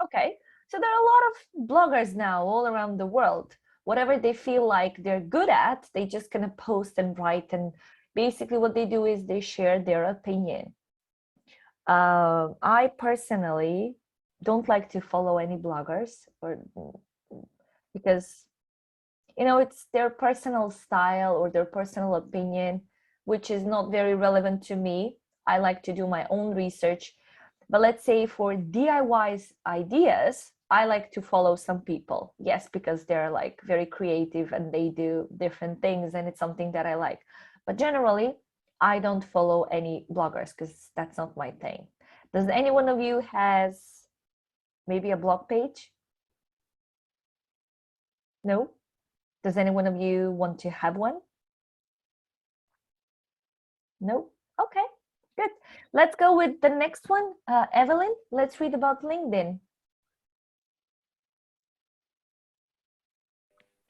Okay, so there are a lot of bloggers now all around the world. Whatever they feel like they're good at, they just gonna post and write, and basically what they do is they share their opinion. I personally don't like to follow any bloggers because it's their personal style or their personal opinion, which is not very relevant to me. I like to do my own research. But let's say for DIY ideas, I like to follow some people. Yes, because they're like very creative and they do different things and it's something that I like. But generally, I don't follow any bloggers because that's not my thing. Does any one of you has maybe a blog page? No? Does any one of you want to have one? No? Okay, good. Let's go with the next one. Evelyn, let's read about LinkedIn.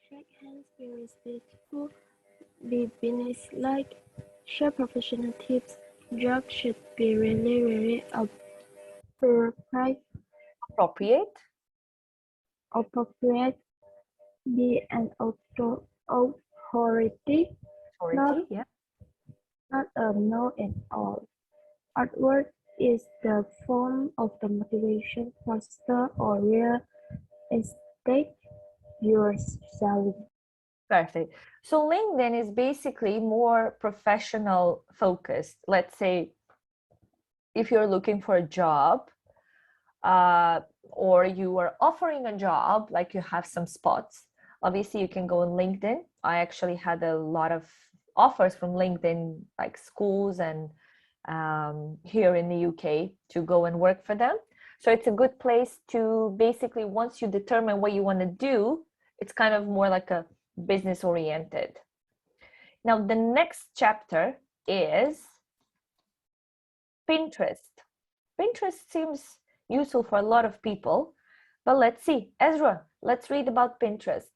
Shake hands, be respectful, be business-like, share professional tips. Jobs should be really, really appropriate. Appropriate. Be an authority, not a know-it-all. Artwork is the form of the motivation, poster or real estate you're selling. Perfect. So LinkedIn is basically more professional focused. Let's say if you're looking for a job or you are offering a job, like you have some spots, obviously you can go on LinkedIn. I actually had a lot of offers from LinkedIn, like schools and here in the UK to go and work for them. So it's a good place to basically, once you determine what you want to do, it's kind of more like a business oriented. Now, the next chapter is Pinterest. Pinterest seems useful for a lot of people, but let's see. Ezra, let's read about Pinterest.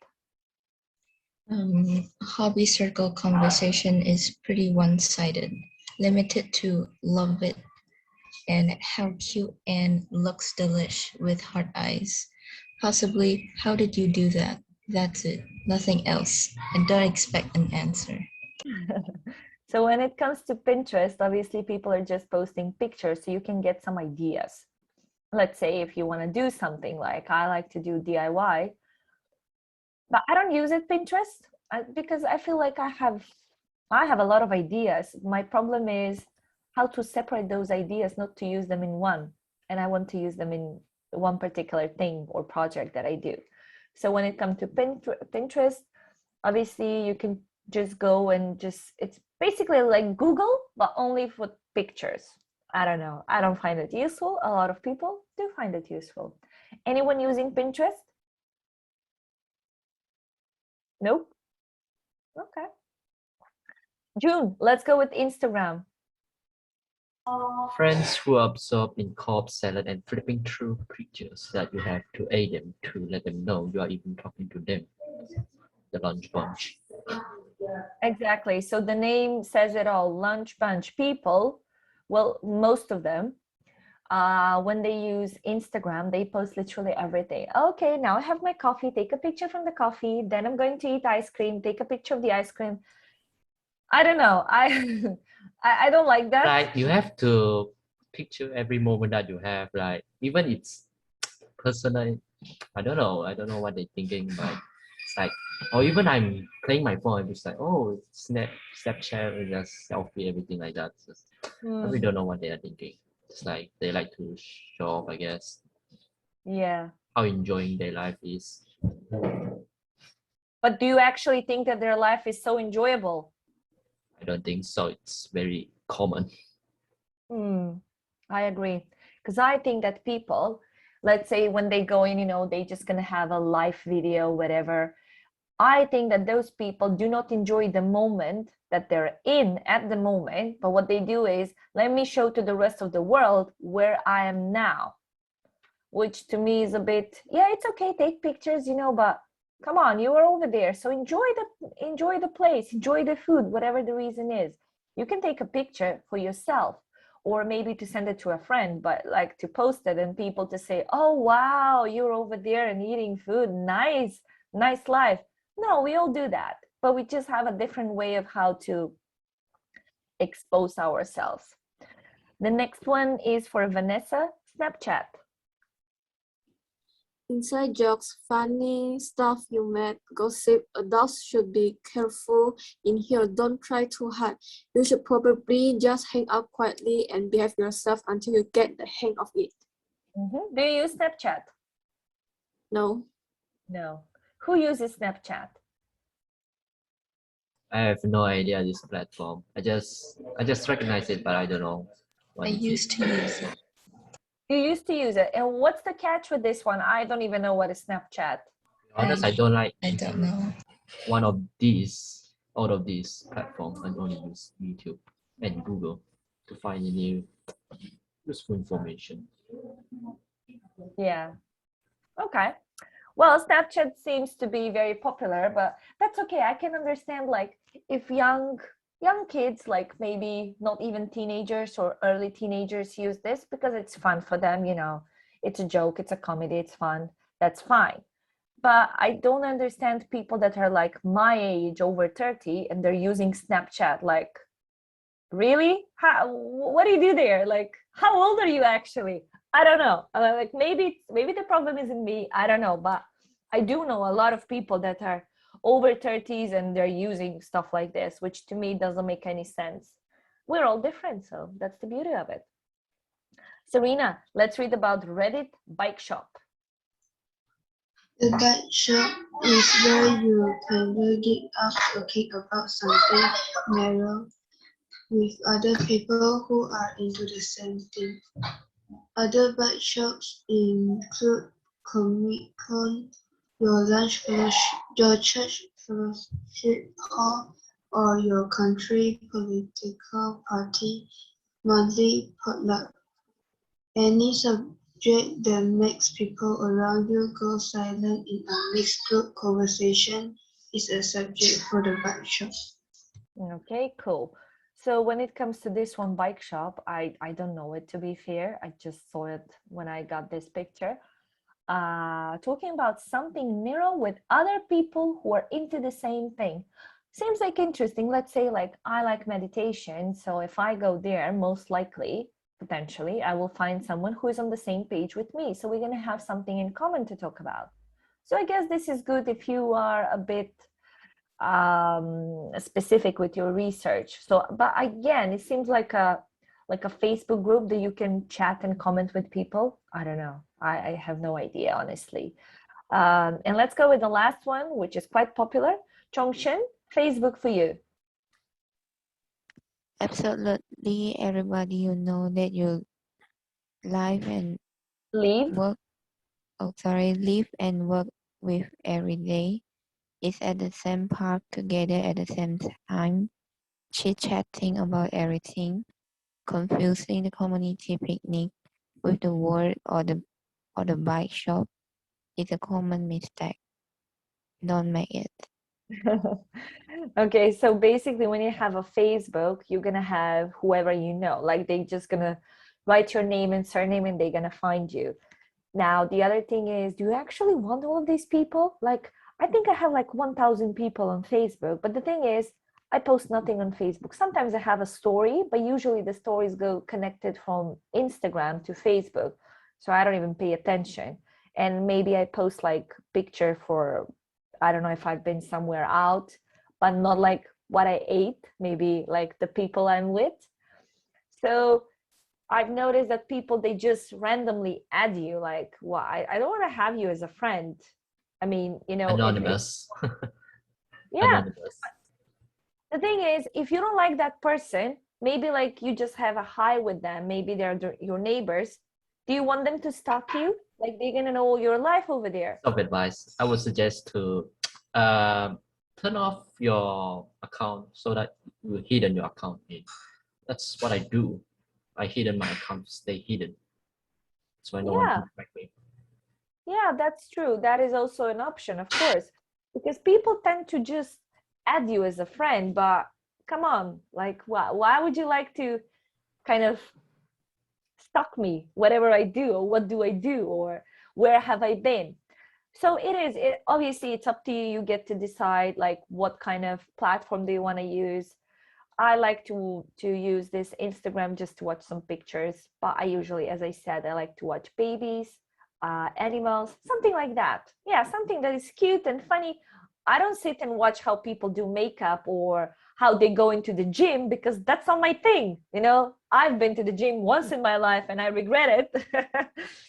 Hobby circle conversation is pretty one-sided, limited to love it and how cute and looks delish with heart eyes. Possibly, how did you do that? That's it, nothing else, and don't expect an answer. So when it comes to Pinterest, obviously people are just posting pictures so you can get some ideas. Let's say if you want to do something like I like to do DIY, but I don't use it Pinterest because I feel like I have a lot of ideas. My problem is how to separate those ideas, not to use them in one. And I want to use them in one particular thing or project that I do. So when it comes to Pinterest, obviously you can just go and it's basically like Google, but only for pictures. I don't know. I don't find it useful. A lot of people do find it useful. Anyone using Pinterest? Nope. Okay. June, let's go with Instagram. Friends who are absorbed in Cobb salad and flipping through pictures that you have to aid them to let them know you are even talking to them. The lunch bunch. Exactly. So the name says it all. Lunch bunch. People, well, most of them, when they use Instagram, they post literally everything. Okay, now I have my coffee. Take a picture from the coffee. Then I'm going to eat ice cream. Take a picture of the ice cream. I don't know. I don't like that. Like you have to picture every moment that you have, like even it's personal. I don't know. I don't know what they're thinking, but it's like, or even I'm playing my phone, I'm just like, oh, Snapchat, and just selfie, everything like that. Just, I really don't know what they are thinking. It's like they like to show off, I guess, Yeah. how enjoying their life is. But do you actually think that their life is so enjoyable? I don't think so. It's very common. I agree. Because I think that people, let's say when they go in, they just gonna have a live video, whatever. I think that those people do not enjoy the moment that they're in at the moment, but what they do is, let me show to the rest of the world where I am now, which to me is a bit, yeah, it's okay, take pictures, but come on, you are over there, so enjoy the place, enjoy the food, whatever the reason is. You can take a picture for yourself, or maybe to send it to a friend, but like to post it and people to say, oh wow, you're over there and eating food, nice life. No, we all do that, but we just have a different way of how to expose ourselves. The next one is for Vanessa, Snapchat. Inside jokes, funny stuff you met, gossip. Adults should be careful in here. Don't try too hard. You should probably just hang out quietly and behave yourself until you get the hang of it. Do you use Snapchat? No. No. Who uses Snapchat? I have no idea this platform. I just recognize it, but I don't know. I used to use it. You used to use it. And what's the catch with this one? I don't even know what is Snapchat. To be honest, I don't like. I don't know. One of these, out of these platforms, I only use YouTube and Google to find any useful information. Yeah. Okay. Well, Snapchat seems to be very popular, but that's okay. I can understand, like, if young kids, like maybe not even teenagers or early teenagers, use this because it's fun for them, it's a joke, it's a comedy, it's fun, that's fine. But I don't understand people that are like my age, over 30, and they're using Snapchat. Like, really? What do you do there? Like, how old are you actually? I don't know. Like, maybe the problem isn't me. I don't know. But I do know a lot of people that are over 30s and they're using stuff like this, which to me doesn't make any sense. We're all different, so that's the beauty of it. Serena, let's read about Reddit Bike Shop. The bike shop is where you can really up talking about something narrow with other people who are into the same thing. Other bike shops include Comic-Con, your lunch fellowship, your church fellowship hall, or your country political party monthly potluck. Any subject that makes people around you go silent in a mixed group conversation is a subject for the bike shop. Okay, cool. So when it comes to this one, bike shop, I don't know it, to be fair. I just saw it when I got this picture. Talking about something narrow with other people who are into the same thing. Seems like interesting. Let's say, like, I like meditation, so if I go there, most likely, potentially, I will find someone who is on the same page with me. So we're going to have something in common to talk about. So I guess this is good if you are a bit specific with your research. So, but again, it seems like a Facebook group that you can chat and comment with people. I don't know. I have no idea, honestly. And let's go with the last one, which is quite popular. Chongshin, Facebook for you. Absolutely, everybody you know that you live and work. Live and work with every day is at the same park together at the same time, chit-chatting about everything, confusing the community picnic with the word or the bike shop is a common mistake. Don't make it. Okay, so basically when you have a Facebook, you're gonna have whoever you know, like they just gonna write your name and surname and they're gonna find you. Now, the other thing is, do you actually want all of these people? Like, I think I have like 1,000 people on Facebook, but the thing is, I post nothing on Facebook. Sometimes I have a story, but usually the stories go connected from Instagram to Facebook. So I don't even pay attention. And maybe I post like picture for, I don't know if I've been somewhere out, but not like what I ate, maybe like the people I'm with. So I've noticed that people, they just randomly add you like, well, I don't want to have you as a friend. I mean, you know, Anonymous. yeah. Anonymous. The thing is, if you don't like that person, maybe like you just have a hi with them, maybe they're your neighbors. Do you want them to stalk you? Like they're gonna know all your life over there. Of advice, I would suggest to turn off your account so that you hidden your account. That's what I do. I hidden my account, stay hidden. So no one Yeah, can track me. yeah, that's true. That is also an option, of course, because people tend to just add you as a friend, but come on, like why would you like to kind of stalk me, whatever I do, or what do I do, or where have I been? So obviously it's up to you. You get to decide like what kind of platform do you want to use. I like to use this Instagram just to watch some pictures, but I usually, as I said, I like to watch babies, animals, something like that. Yeah, something that is cute and funny. I don't sit and watch how people do makeup or how they go into the gym, because that's not my thing. You know, I've been to the gym once in my life and I regret it.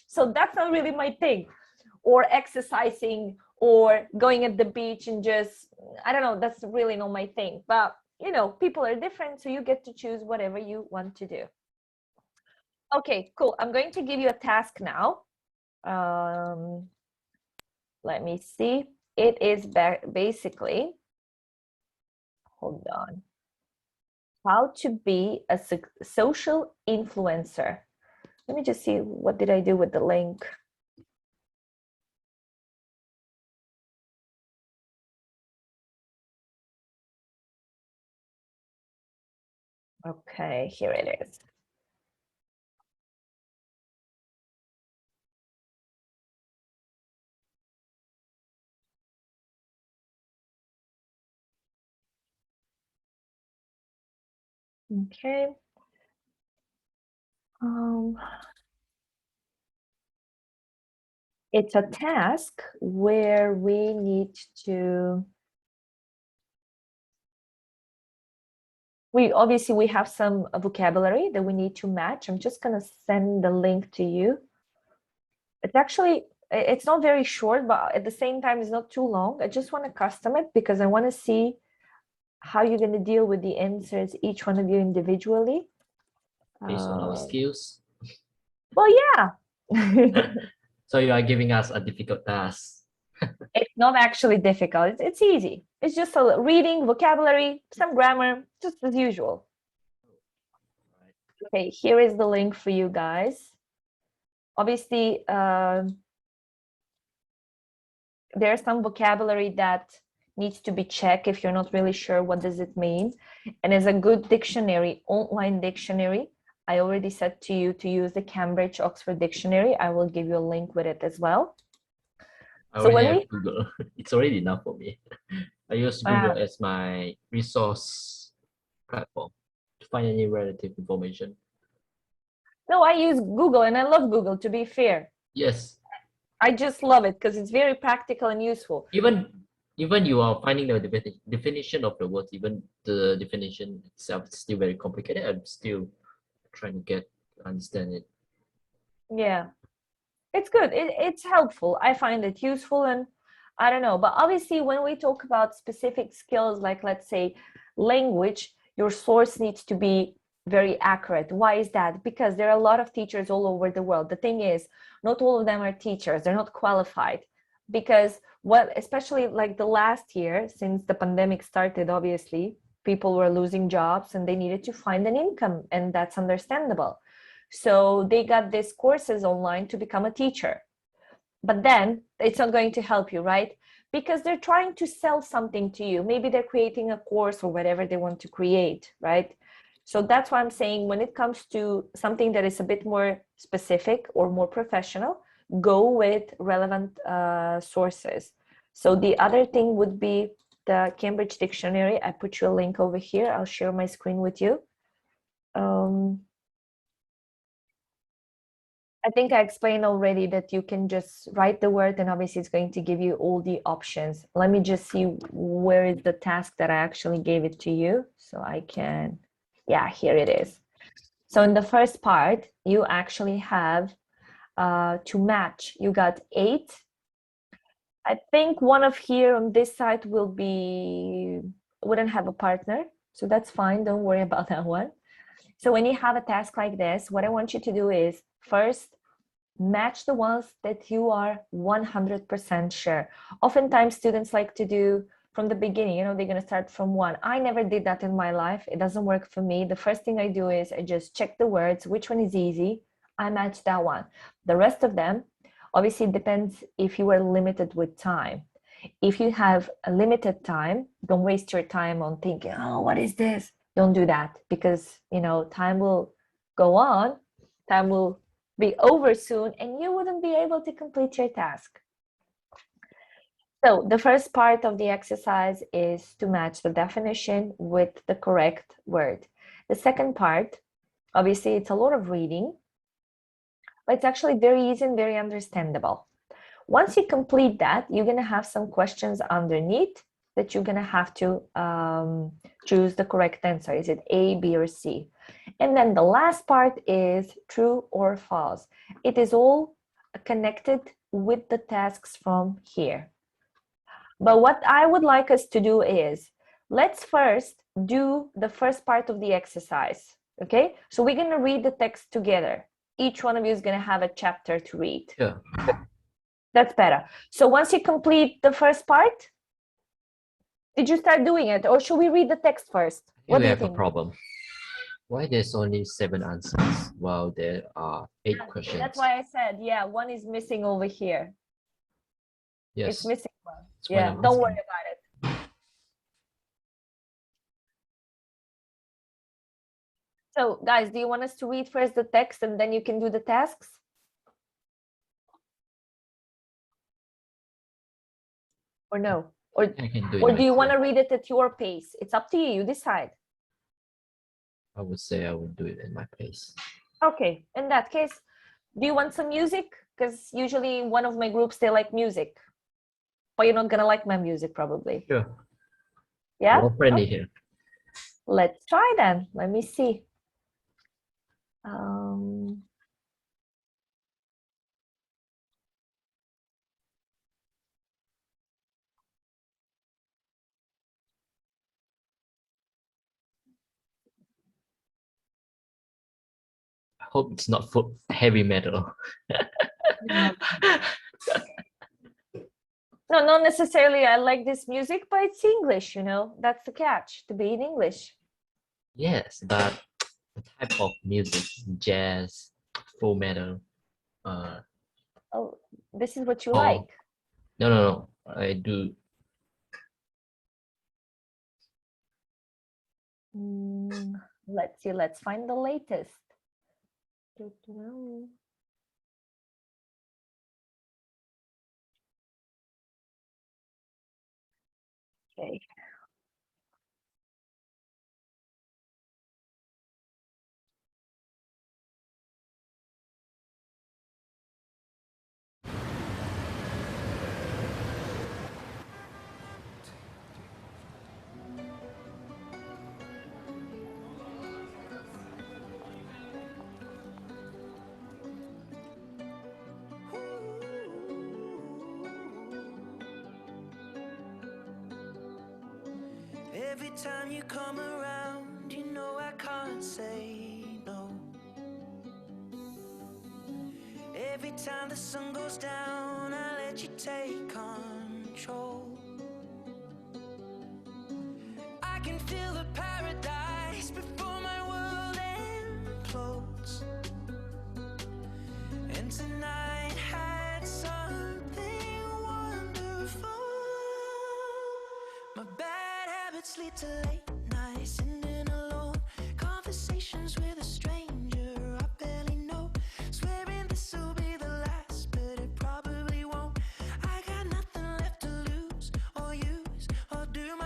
So that's not really my thing. Or exercising or going at the beach and just, I don't know, that's really not my thing. But you know, people are different, so you get to choose whatever you want to do. Okay, cool. I'm going to give you a task now. Let me see. It is basically, hold on, how to be a social influencer. Let me just see, what did I do with the link? Okay, here it is. Okay. It's a task where we need to, we have some vocabulary that we need to match. I'm just going to send the link to you. It's actually, it's not very short, but at the same time, it's not too long. I just want to custom it because I want to see how you're going to deal with the answers, each one of you individually. Based on our skills. Well, yeah. So you are giving us a difficult task. It's not actually difficult. It's easy. It's just a reading, vocabulary, some grammar, just as usual. Okay, here is the link for you guys. Obviously, there's some vocabulary that needs to be checked if you're not really sure what does it mean. And as a good dictionary, online dictionary, I already said to you to use the Cambridge Oxford Dictionary. I will give you a link with it as well. I already have Google. It's already enough for me. I use Google as my resource platform to find any relative information. No, I use Google and I love Google, to be fair. Yes. I just love it because it's very practical and useful. Even you are finding the definition of the words, even the definition itself is still very complicated. I'm still trying to understand it. Yeah, it's good. It's helpful. I find it useful, and I don't know. But obviously, when we talk about specific skills, like let's say language, your source needs to be very accurate. Why is that? Because there are a lot of teachers all over the world. The thing is, not all of them are teachers. They're not qualified. Because especially like the last year, since the pandemic started, obviously, people were losing jobs and they needed to find an income, and that's understandable. So they got these courses online to become a teacher. But then it's not going to help you, right? Because they're trying to sell something to you. Maybe they're creating a course or whatever they want to create, right? So that's why I'm saying when it comes to something that is a bit more specific or more professional, go with relevant sources. So the other thing would be the Cambridge Dictionary. I put you a link over here. I'll share my screen with you. I think I explained already that you can just write the word and obviously it's going to give you all the options. Let me just see where is the task that I actually gave it to you. So I can, yeah, here it is. So in the first part, you actually have to match. You got 8. I think one of here on this side wouldn't have a partner. So that's fine. Don't worry about that one. So when you have a task like this, what I want you to do is first match the ones that you are 100% sure. Oftentimes students like to do from the beginning, they're going to start from 1. I never did that in my life. It doesn't work for me. The first thing I do is I just check the words, which one is easy. I match that one. The rest of them, obviously it depends if you are limited with time. If you have a limited time, don't waste your time on thinking, oh, what is this? Don't do that because, time will go on, time will be over soon and you wouldn't be able to complete your task. So the first part of the exercise is to match the definition with the correct word. The second part, obviously it's a lot of reading, but it's actually very easy and very understandable. Once you complete that, you're going to have some questions underneath that you're going to have to choose the correct answer. Is it A, B, or C? And then the last part is true or false. It is all connected with the tasks from here. But what I would like us to do is, let's first do the first part of the exercise, okay? So we're going to read the text together. Each one of you is going to have a chapter to read. Yeah. That's better. So once you complete the first part, did you start doing it? Or should we read the text first? What do you think? We have a problem. Why there's only 7 answers while there are 8 questions? That's why I said, yeah, one is missing over here. Yes. It's missing one. That's why Yeah, I'm don't asking. worry about it. So guys, do you want us to read first the text and then you can do the tasks? Or no? Or I can do it do you myself. want to read it at your pace? It's up to you, you decide. I would say I would do it at my pace. Okay, in that case, do you want some music? Because usually one of my groups, they like music. But you're not gonna like my music probably. Sure. Yeah? More friendly Okay. here. Let's try then. Let me see. I hope it's not for heavy metal. No, not necessarily I like this music, but it's English, That's the catch, to be in English. Yes, but the type of music, jazz, full metal. Oh, this is what you Oh. like. No. I do. Let's see, let's find the latest. Okay. Every time you come around, you know I can't say no. Every time the sun goes down, I let you take control. I can feel the paradise before my world implodes. And tonight had something wonderful. My bad habits lead to late nights, sitting alone. Conversations with a stranger I barely know. Swearing this will be the last, but it probably won't. I got nothing left to lose or use or do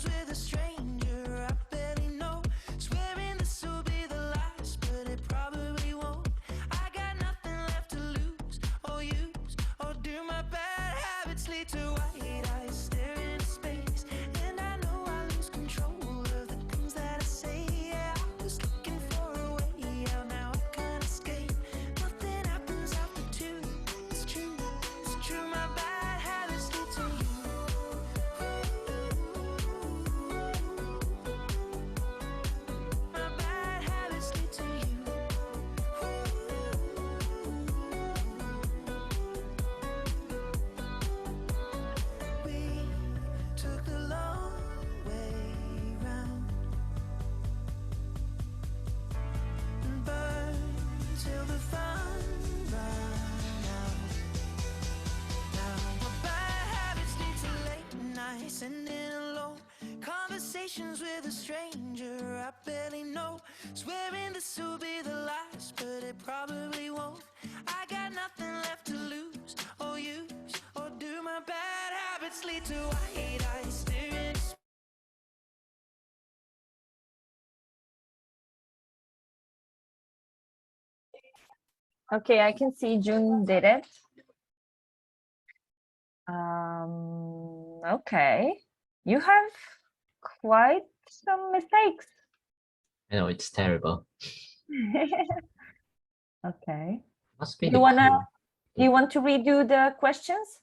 Conversations with a stranger I barely know. Swearing this will be the last, but it probably won't. I got nothing left to lose or use, or do my bad habits lead to white eyes staring into space? And I know I lose control of the things that I say. Yeah, I was looking for a way out, now I can't escape. Nothing happens after two. It's true, it's true. My bad habits lead to you. My bad habits lead to you. We took the long way round and burned till the fun ran out. Now my bad habits lead to late nights sitting alone. Conversations with a stranger I barely know. Swearing this will be the last, but it probably won't. I got nothing left to lose or use, or do my bad habits lead to white eyes staring? Okay, I can see June did it. Okay. You have quite some mistakes. I know it's terrible. Okay. Must be You the wanna clue. you want to redo the questions?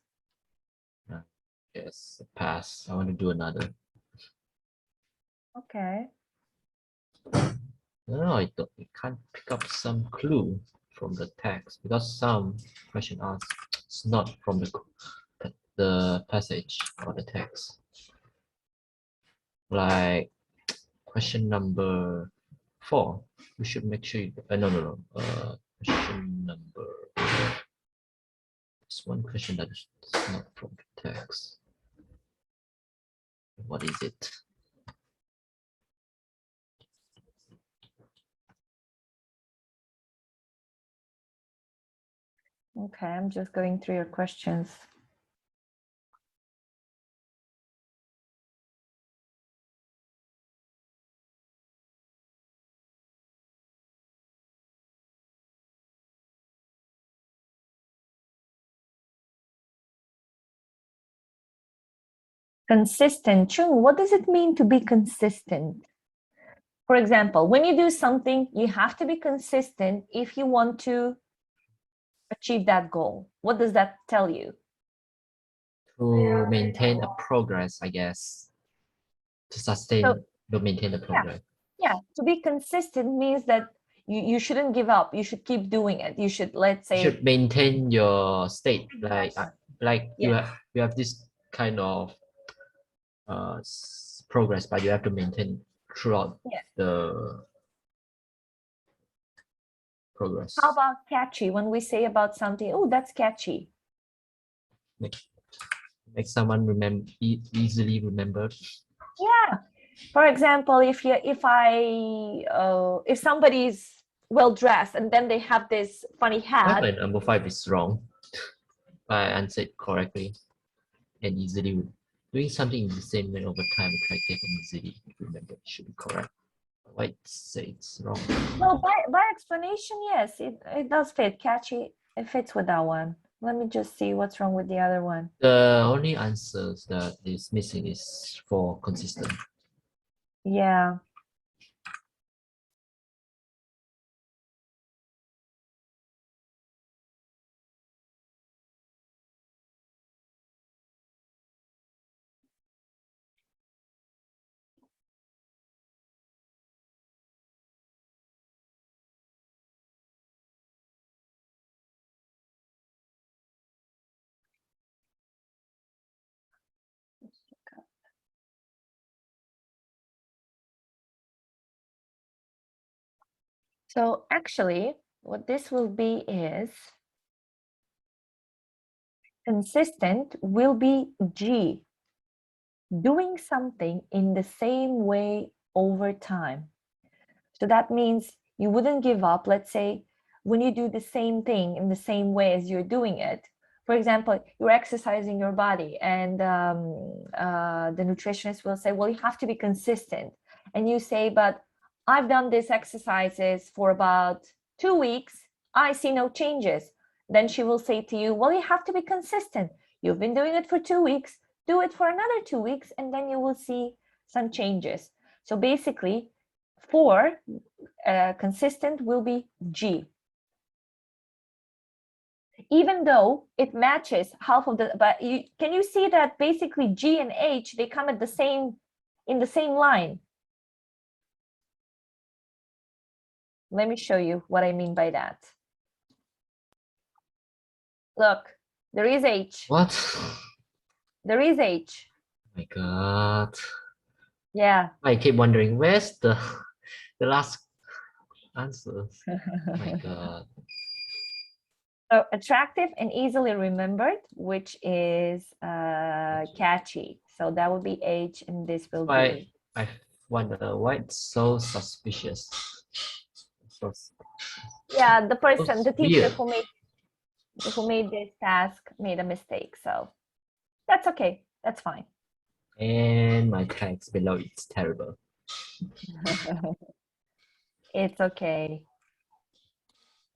Yes, pass. I want to do another. Okay. No, I don't. I can't pick up some clue from the text because some question asked it's not from the passage or the text. Like question number 4. We should make sure. No. Question number. It's one question that is not from the text. What is it? Okay, I'm just going through your questions. Consistent. Chung, what does it mean to be consistent? For example, when you do something, you have to be consistent if you want to achieve that goal. What does that tell you? To maintain a progress, I guess. To sustain, to maintain the progress. Yeah, to be consistent means that you shouldn't give up. You should keep doing it. You should, let's say, You should maintain your state. Like you have this kind of progress, but you have to maintain throughout the progress. How about catchy? When we say about something, oh, that's catchy. Make someone easily remembered. Yeah. For example, if somebody's well dressed and then they have this funny hat. When number 5 is wrong. I answered correctly and easily. Doing something in the same way over time, attractive and easily remember should be correct. Why say it's wrong? Well, by explanation, yes, it does fit. Catchy, it fits with that one. Let me just see what's wrong with the other one. The only answers that is missing is for consistent. Yeah. So actually, what this will be is consistent will be G, doing something in the same way over time. So that means you wouldn't give up. Let's say when you do the same thing in the same way as you're doing it, For example, you're exercising your body and the nutritionist will say, well, you have to be consistent. And you say, but I've done these exercises for about 2 weeks. I see no changes. Then she will say to you, well, you have to be consistent. You've been doing it for 2 weeks. Do it for another 2 weeks, and then you will see some changes. So basically, for consistent will be G. Even though it matches half of the, but can you see that basically G and H, they come at the same, in the same line? Let me show you what I mean by that. Look, there is H. What? There is H. Oh my God. Yeah. I keep wondering, where's the last answer? Oh my God. So attractive and easily remembered, which is catchy. So that would be H, and this will be. I wonder why it's so suspicious. So, yeah, the person, the teacher weird. who made this task made a mistake. So that's okay. That's fine. And my text below, it's terrible. It's okay.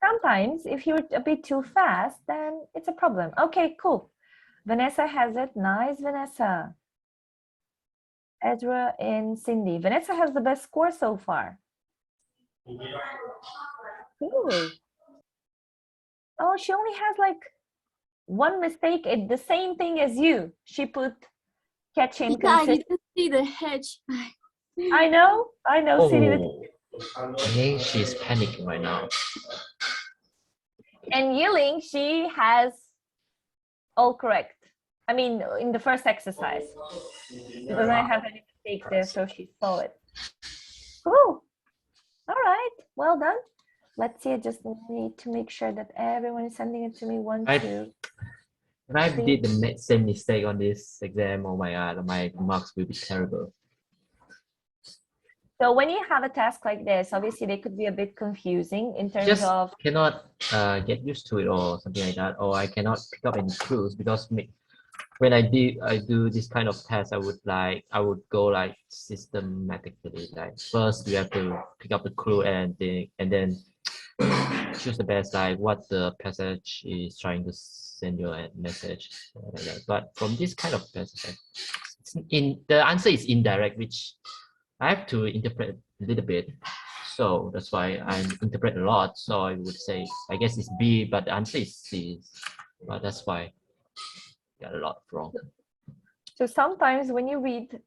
Sometimes if you're a bit too fast, then it's a problem. Okay, cool. Vanessa has it. Nice, Vanessa. Ezra and Cindy. Vanessa has the best score so far. Cool. Oh, she only has like one mistake. It's the same thing as you. She put catching. I didn't see the hedge. I know, Oh, Cindy. I think she's panicking right now. And Yiling, she has all correct. I mean, in the first exercise. She doesn't have any mistakes there, so she's solid. Cool. All right, well done. Let's see, I just need to make sure that everyone is sending it to me. One, two. If I did the same mistake on this exam, oh my God, my marks will be terrible. So when you have a task like this, obviously they could be a bit confusing in terms Just of cannot get used to it or something like that, or I cannot pick up any clues because when I do this kind of test, I would go like systematically. Like first you have to pick up the clue and then choose the best, like what the passage is trying to send you a message like that. But from this kind of passage, the answer is indirect, which I have to interpret a little bit. So that's why I interpret a lot. So I would say, I guess it's B, but the answer is C. But that's why I got a lot wrong. So sometimes when you read,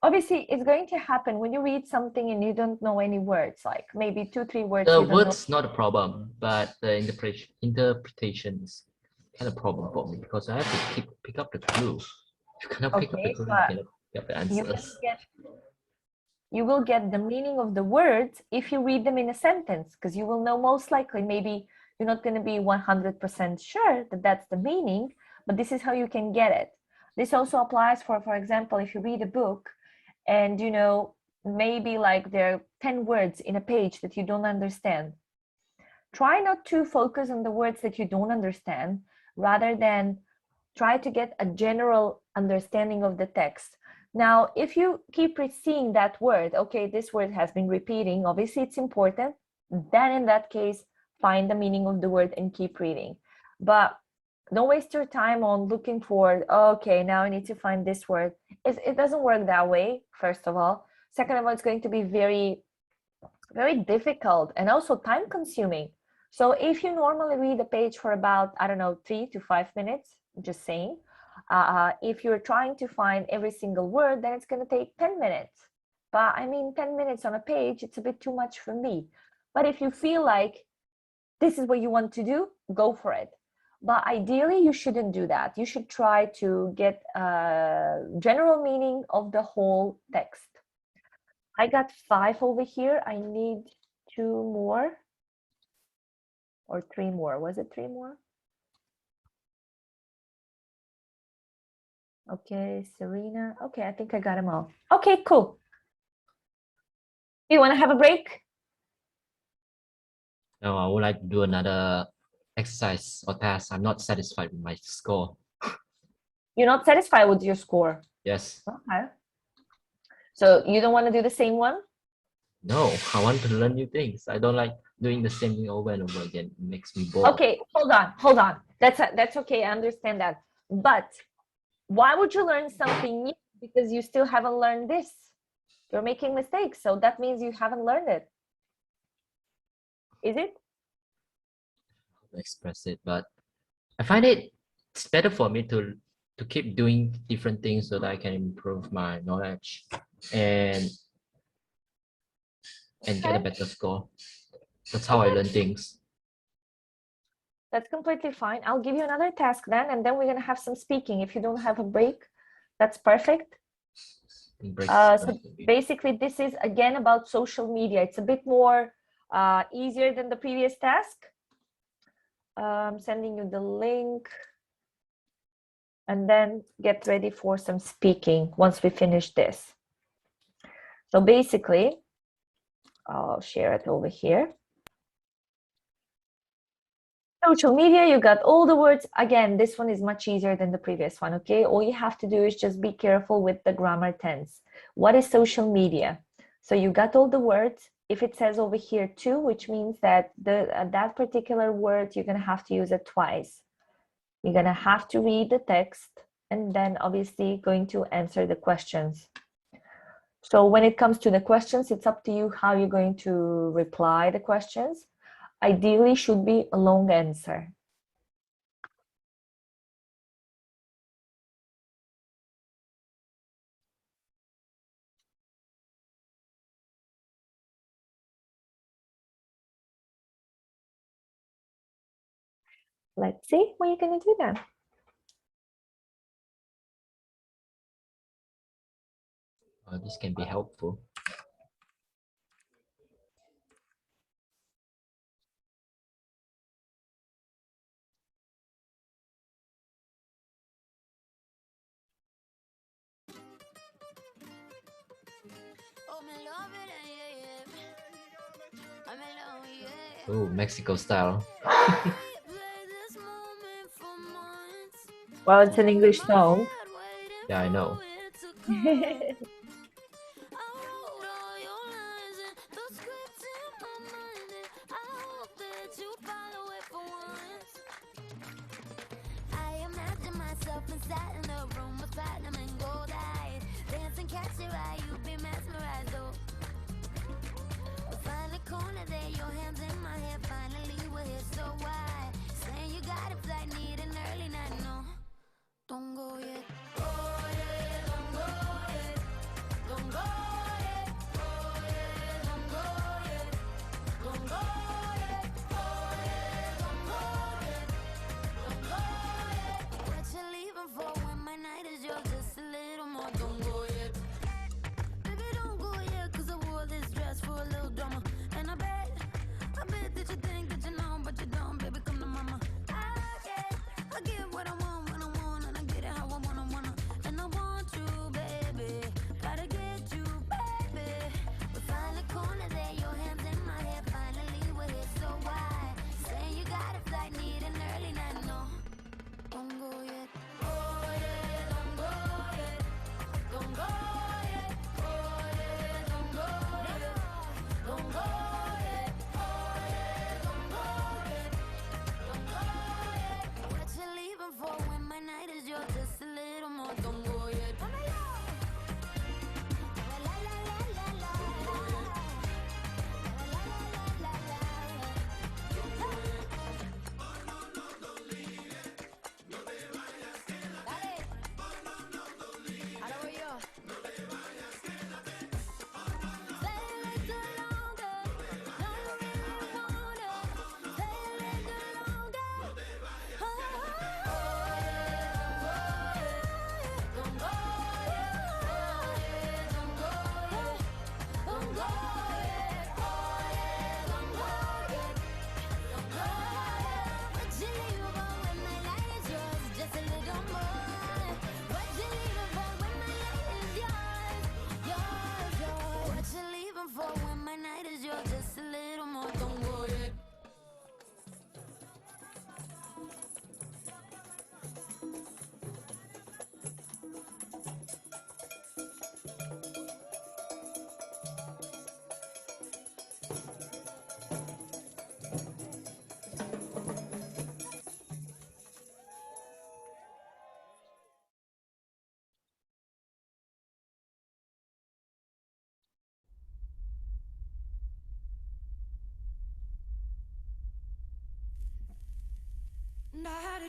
obviously it's going to happen when you read something and you don't know any words, like maybe 2-3 words. The you don't words not a problem, but the interpretation is kind of problem for me because I have to pick up the clue. You cannot pick up the clue, you cannot pick up the answers. You will get the meaning of the words if you read them in a sentence, because you will know most likely, maybe you're not going to be 100% sure that that's the meaning, but this is how you can get it. This also applies for example, if you read a book and you know, maybe like there are 10 words in a page that you don't understand. Try not to focus on the words that you don't understand, rather than try to get a general understanding of the text. Now, if you keep seeing that word, okay, this word has been repeating, obviously it's important, then in that case, find the meaning of the word and keep reading. But don't waste your time on looking for, okay, now I need to find this word. It doesn't work that way, first of all. Second of all, it's going to be very, very difficult and also time consuming. So if you normally read a page for about, I don't know, 3 to 5 minutes, just saying, if you're trying to find every single word, then it's going to take 10 minutes. But I mean, 10 minutes on a page, it's a bit too much for me. But if you feel like this is what you want to do, go for it. But ideally, you shouldn't do that. You should try to get a general meaning of the whole text. I got 5 over here. I need 2 more or 3 more. Was it 3 more? Okay, Serena. Okay, I think I got them all. Okay, cool. You want to have a break? No, I would like to do another exercise or task, I'm not satisfied with my score. You're not satisfied with your score? Yes. Okay. So you don't want to do the same one? No, I want to learn new things. I don't like doing the same thing over and over again. It makes me bored. Okay, hold on. That's okay, I understand that. But why would you learn something new? Because you still haven't learned this. You're making mistakes, so that means you haven't learned it. Is it? Express it, but I find it's better for me to keep doing different things so that I can improve my knowledge and get a better score. That's how I learn things. That's completely fine. I'll give you another task then, and then we're gonna have some speaking. If you don't have a break, that's perfect. So basically, this is again about social media. It's a bit more easier than the previous task. I'm sending you the link, and then get ready for some speaking once we finish this. So basically, I'll share it over here. Social media, you got all the words. Again, this one is much easier than the previous one, okay? All you have to do is just be careful with the grammar tense. What is social media? So you got all the words. If it says over here too, which means that that particular word, you're gonna have to use it twice. You're gonna have to read the text and then obviously going to answer the questions. So when it comes to the questions, it's up to you how you're going to reply the questions. Ideally should be a long answer. Let's see what you're gonna do then. This can be helpful. Oh, Mexico style. Well, it's an English song. Yeah, I know. Don't go yet. Oh yeah, don't go yet. Don't go yet. Oh yeah, don't go yet. Don't go yet. Oh yeah, don't go yet. Don't go yet. What you leaving for when my night is yours? Just a little more. Don't go yet.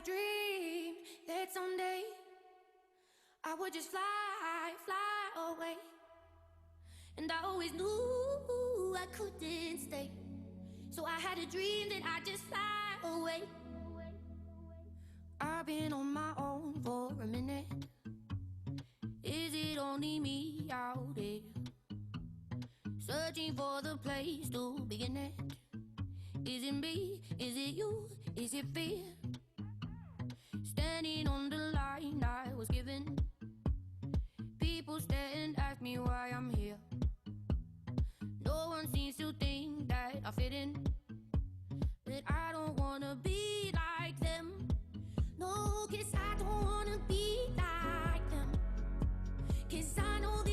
dream that someday I would just fly away. And I always knew I couldn't stay. So I had a dream that I'd just fly away. I've been on my own for a minute. Is it only me out there? Searching for the place to begin it. Is it me? Is it you? Is it fear? Standing on the line I was given. People stare and ask me why I'm here. No one seems to think that I fit in. But I don't wanna be like them. No, 'cause I don't wanna be like them. 'Cause I know that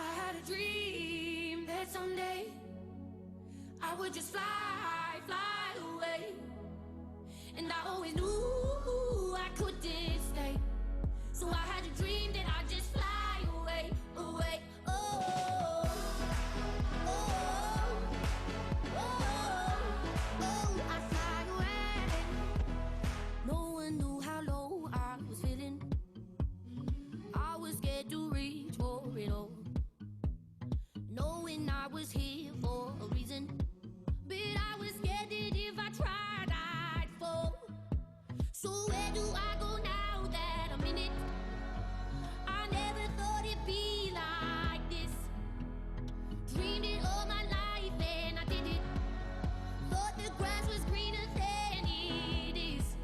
I had a dream that someday I would just fly away. And I always knew I couldn't stay. So I had a dream that I'd just fly away, away. Oh, oh, oh, oh, I'd fly away. No one knew how low I was feeling. I was scared to reach for it all, knowing I was here for a reason. But I was scared that if I tried, I'd fall. So where do I go now that I'm in it? I never thought it'd be like this. Dreamed it all my life and I did it. Thought the grass was greener than it is.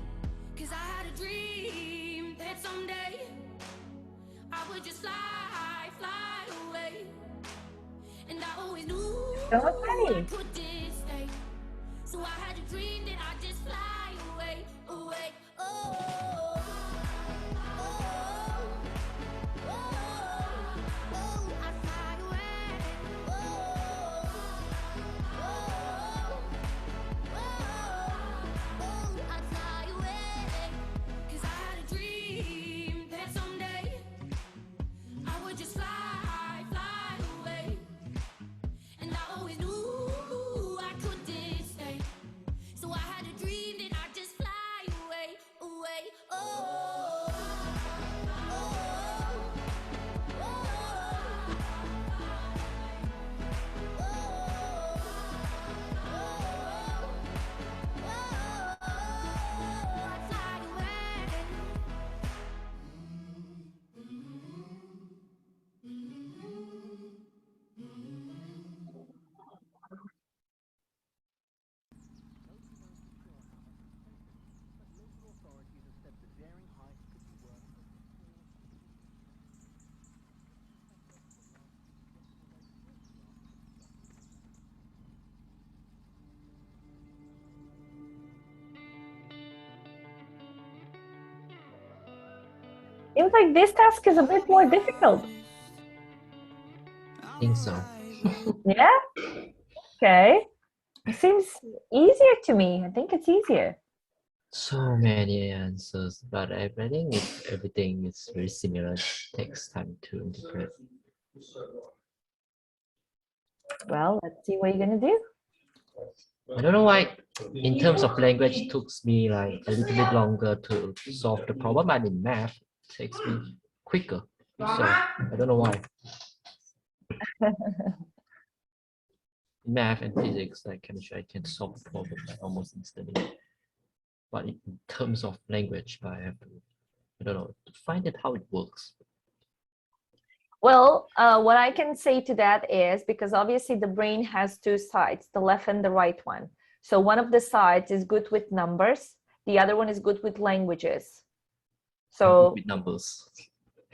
'Cause I had a dream that someday I would just fly away. And I always knew So I funny. couldn't stay. So I had a dream that I'd just fly away, away. Oh, oh, oh, oh, I'd fly away. Oh, oh, oh, I'd fly away. 'Cause I had a dream that someday I would just fly away. And I always knew I couldn't stay. So I had a dream that I'd just fly away, away. Oh, oh, oh, I'd fly away. Seems like this task is a bit more difficult. I think so. Yeah? Okay. It seems easier to me. I think it's easier. So many answers, but I think everything is very similar. It takes time to interpret. Well, let's see what you're gonna do. I don't know why, in terms of language, it took me like a little bit longer to solve the problem, but in math, it takes me quicker. So I don't know why. In math and physics, like chemistry, I can solve the problem like almost instantly. But in terms of language, I have to, I don't know, to find out how it works. Well, what I can say to that is, because obviously the brain has two sides, the left and the right one. So one of the sides is good with numbers, the other one is good with languages. So with numbers.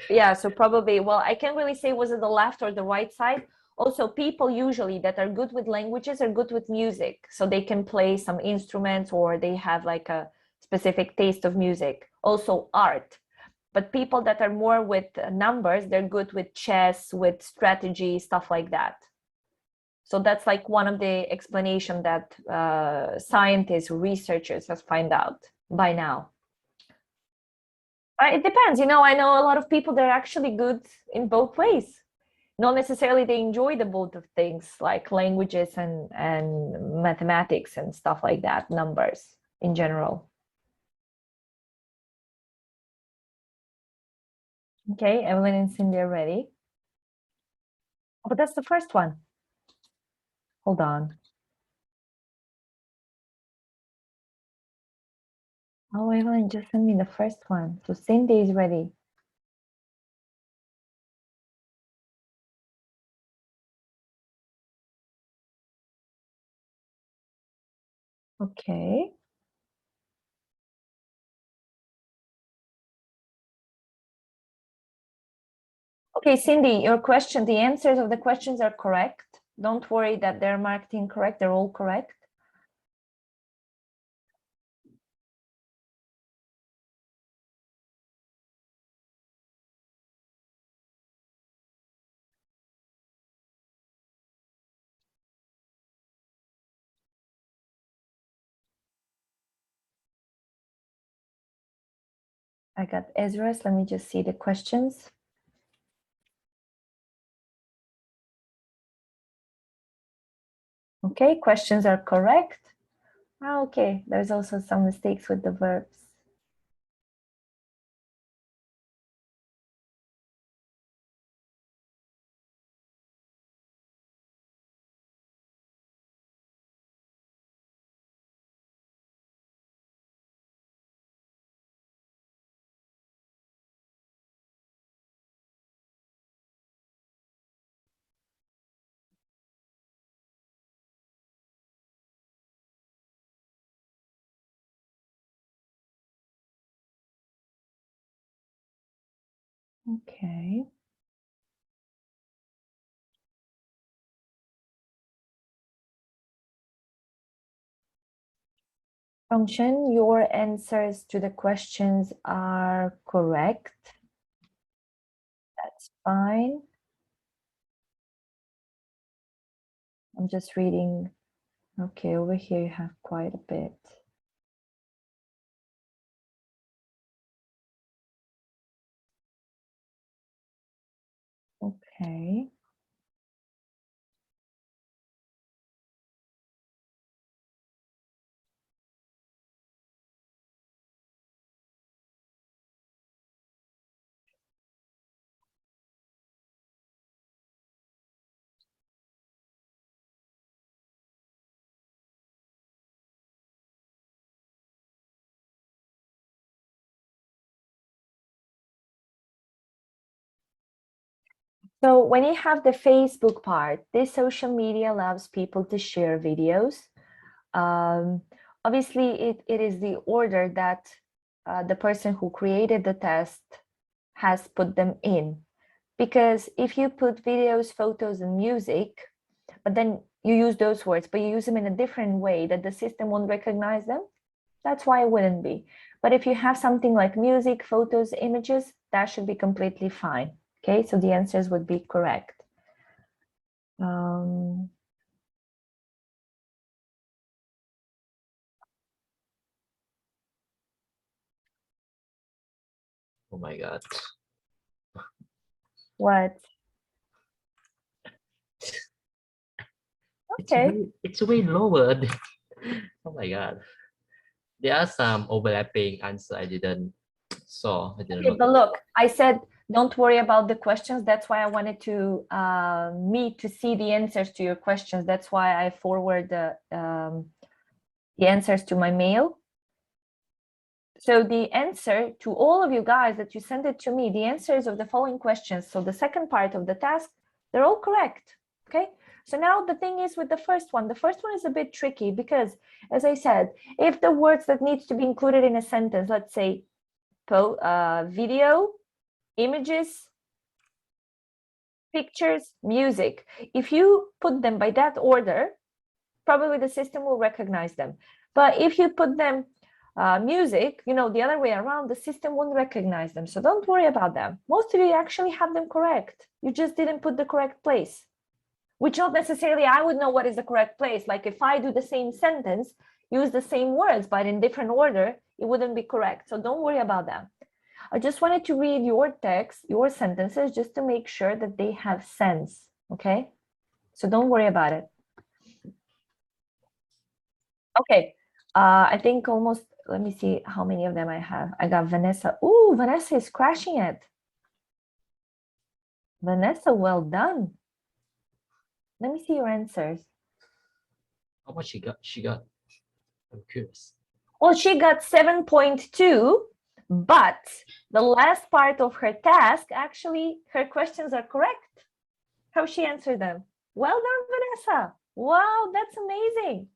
Yeah, so probably, well, I can't really say was it the left or the right side. Also, people usually that are good with languages are good with music. So they can play some instruments or they have like a specific taste of music. Also art. But people that are more with numbers, they're good with chess, with strategy, stuff like that. So that's like one of the explanation that scientists, researchers have found out by now. It depends, you know, I know a lot of people that are actually good in both ways. Not necessarily they enjoy the both of things like languages and mathematics and stuff like that, numbers. in general. Okay, Evelyn and Cindy are ready. Oh, but that's the first one. Hold on. Oh, Evelyn just sent me the first one. So Cindy is ready. Okay. Okay, Cindy, your question, the answers of the questions are correct. Don't worry that they're marked incorrect. They're all correct. I got Ezra's. Let me just see the questions. Okay, questions are correct. Ah, okay, there's also some mistakes with the verbs. Okay. Function, your answers to the questions are correct. That's fine. I'm just reading. Okay, over here you have quite a bit. Okay. So when you have the Facebook part, this social media allows people to share videos. Obviously, it is the order that the person who created the test has put them in. Because if you put videos, photos, and music, but then you use those words, but you use them in a different way that the system won't recognize them, that's why it wouldn't be. But if you have something like music, photos, images, that should be completely fine. Okay, so the answers would be correct. Oh my God. What? Okay. It's way lower. Oh my God. There are some overlapping answers I didn't saw. I didn't Okay, but know. look, I said don't worry about the questions. That's why I wanted to me to see the answers to your questions. That's why I forward the answers to my mail. So the answer to all of you guys that you sent it to me, the answers of the following questions. So the second part of the task, they're all correct. Okay. So now the thing is with the first one is a bit tricky because, as I said, if the words that needs to be included in a sentence, let's say video, images, pictures, music, if you put them by that order, probably the system will recognize them. But if you put them music, you know, the other way around, the system won't recognize them. So don't worry about them. Most of you actually have them correct. You just didn't put the correct place, which not necessarily I would know what is the correct place. Like if I do the same sentence, use the same words, but in different order, it wouldn't be correct. So don't worry about that. I just wanted to read your text, your sentences, just to make sure that they have sense, okay? So don't worry about it. Okay, I think almost, let me see how many of them I have. I got Vanessa. Ooh, Vanessa is crashing it. Vanessa, well done. Let me see your answers. How much she got? I'm curious. Well, she got 7.2, but the last part of her task, actually, her questions are correct. How she answered them. Well done, Vanessa. Wow, that's amazing.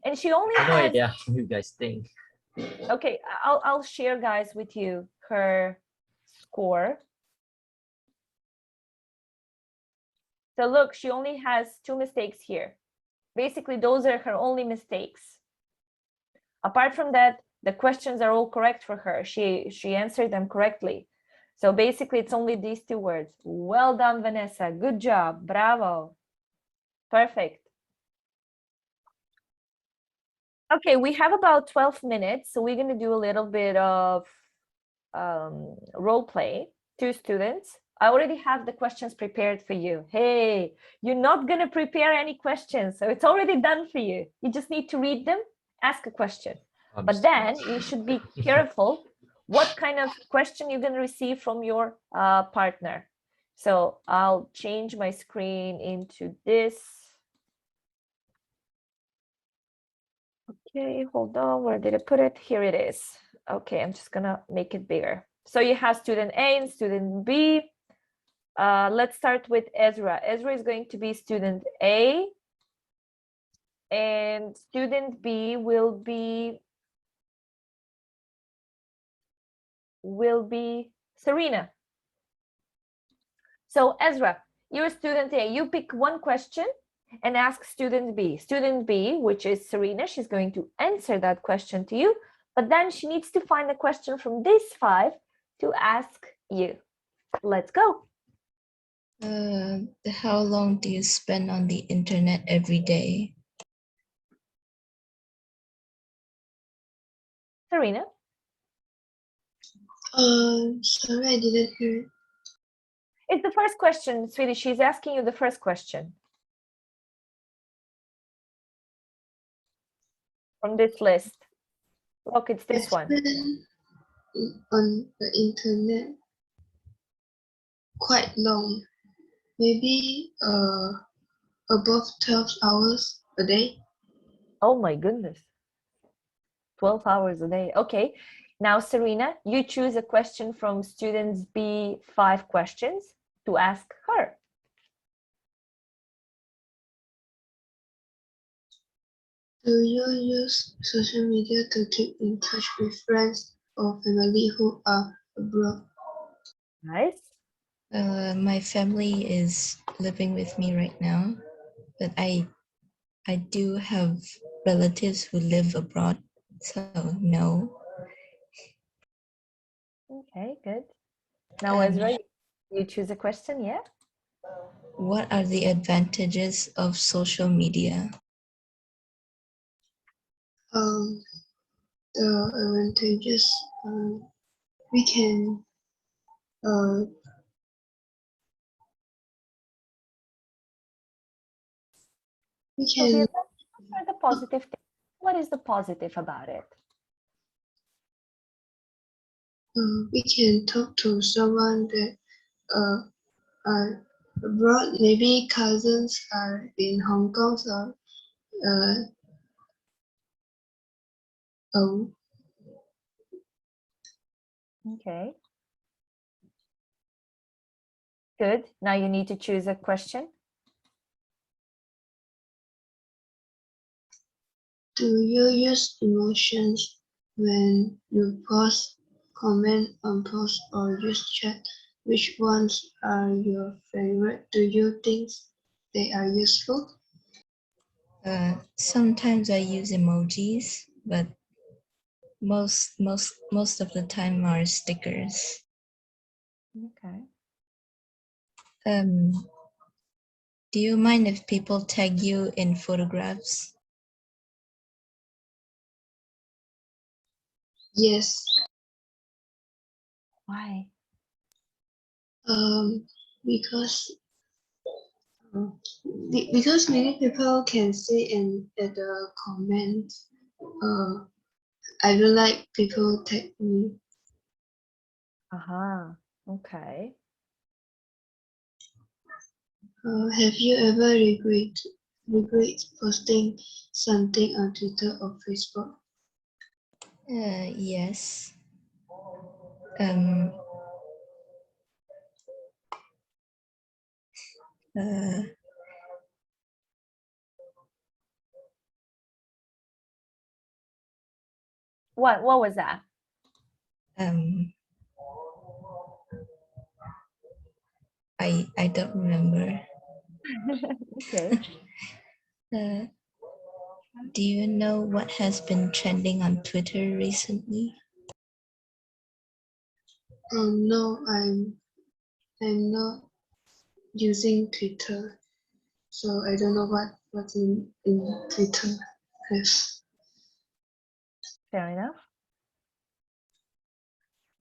And she only I have no has, idea how you guys think. okay, I'll share, guys, with you her score. So look, she only has 2 mistakes here. Basically, those are her only mistakes. Apart from that, the questions are all correct for her. She answered them correctly. So basically, it's only these 2 words. Well done, Vanessa. Good job. Bravo. Perfect. Okay, we have about 12 minutes, so we're going to do a little bit of role play. 2 students. I already have the questions prepared for you. Hey, you're not going to prepare any questions, so it's already done for you. You just need to read them, ask a question. But then you should be careful what kind of question you're going to receive from your partner. So I'll change my screen into this. Okay, hold on. Where did I put it? Here it is. Okay, I'm just gonna make it bigger. So you have student A and student B. Let's start with Ezra. Ezra is going to be student A, and student B will be Serena. So Ezra, you're student A. You pick one question and ask student B. Student B, which is Serena, she's going to answer that question to you, but then she needs to find a question from these 5 to ask you. Let's go. How long do you spend on the internet every day? Serena? Sorry, I didn't hear. It's the first question, sweetie. She's asking you the first question. From this list. Look, it's this one. On the internet quite long, maybe above 12 hours a day. Oh my goodness. 12 hours a day. Okay. Now, Serena, you choose a question from students B, 5 questions to ask her. Do you use social media to keep in touch with friends or family who are abroad? Nice. My family is living with me right now, but I do have relatives who live abroad, so no. Okay, good. Now, Ezra, you choose a question, yeah? What are the advantages of social media? The advantages, we can So the positive thing. What is the positive about it? we can talk to someone that are abroad. Maybe cousins are in Hong Kong, so Okay. Good. Now you need to choose a question. do you use emotions when you post, comment on post, or use chat? Which ones are your favorite? Do you think they are useful? Sometimes I use emojis, but most of the time are stickers. Okay. Do you mind if people tag you in photographs? Yes. Why? Because because many people can see in the comment I don't like people tag me. Okay. Have you ever regret posting something on Twitter or Facebook? Yes. What was that? I don't remember. Okay. Do you know what has been trending on Twitter recently? No, I'm not using Twitter, so I don't know what's in Twitter. Yes. Fair enough.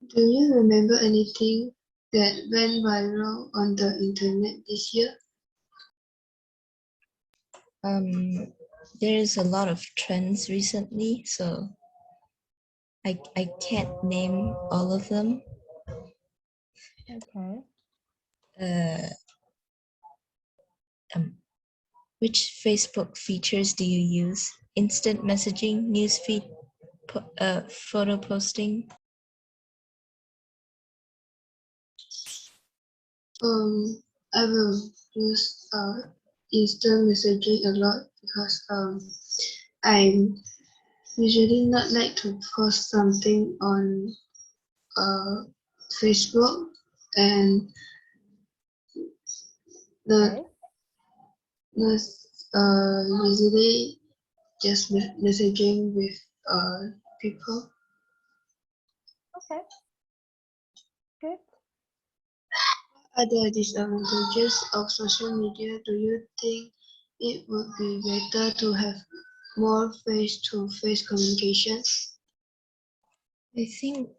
Do you remember anything that went viral on the internet this year? There is a lot of trends recently, so I can't name all of them. Okay. Which Facebook features do you use? Instant messaging, newsfeed, photo posting? I will use instant messaging a lot because I'm usually not like to post something on Facebook and not usually just messaging with people. Okay. Good. Other disadvantages of social media, do you think it would be better to have more face-to-face communication? I think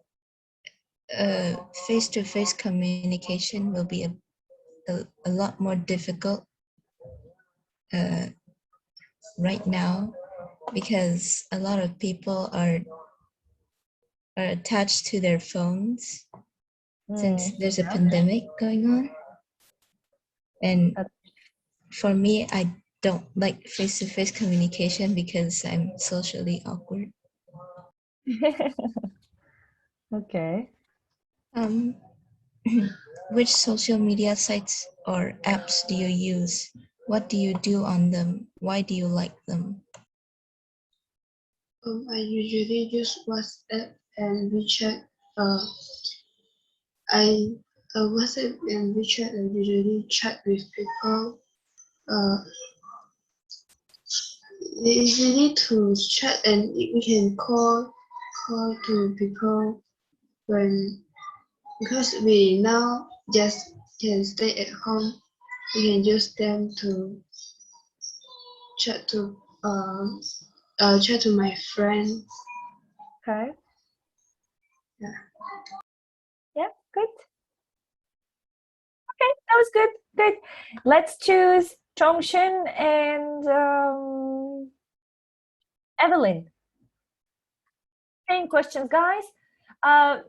face-to-face communication will be a lot more difficult right now because a lot of people are attached to their phones since there's a pandemic going on. And for me, I don't like face-to-face communication because I'm socially awkward. Okay. Which social media sites or apps do you use? What do you do on them? Why do you like them? I usually use WhatsApp and WeChat. WhatsApp and WeChat, I usually chat with people. It's easy to chat and we can call to people when, because we now just can stay at home. We can use them to chat to chat to my friends. Okay. Yeah. Yeah, good. Okay, that was good. Good. Let's choose Chongshin and Evelyn. Same questions, guys.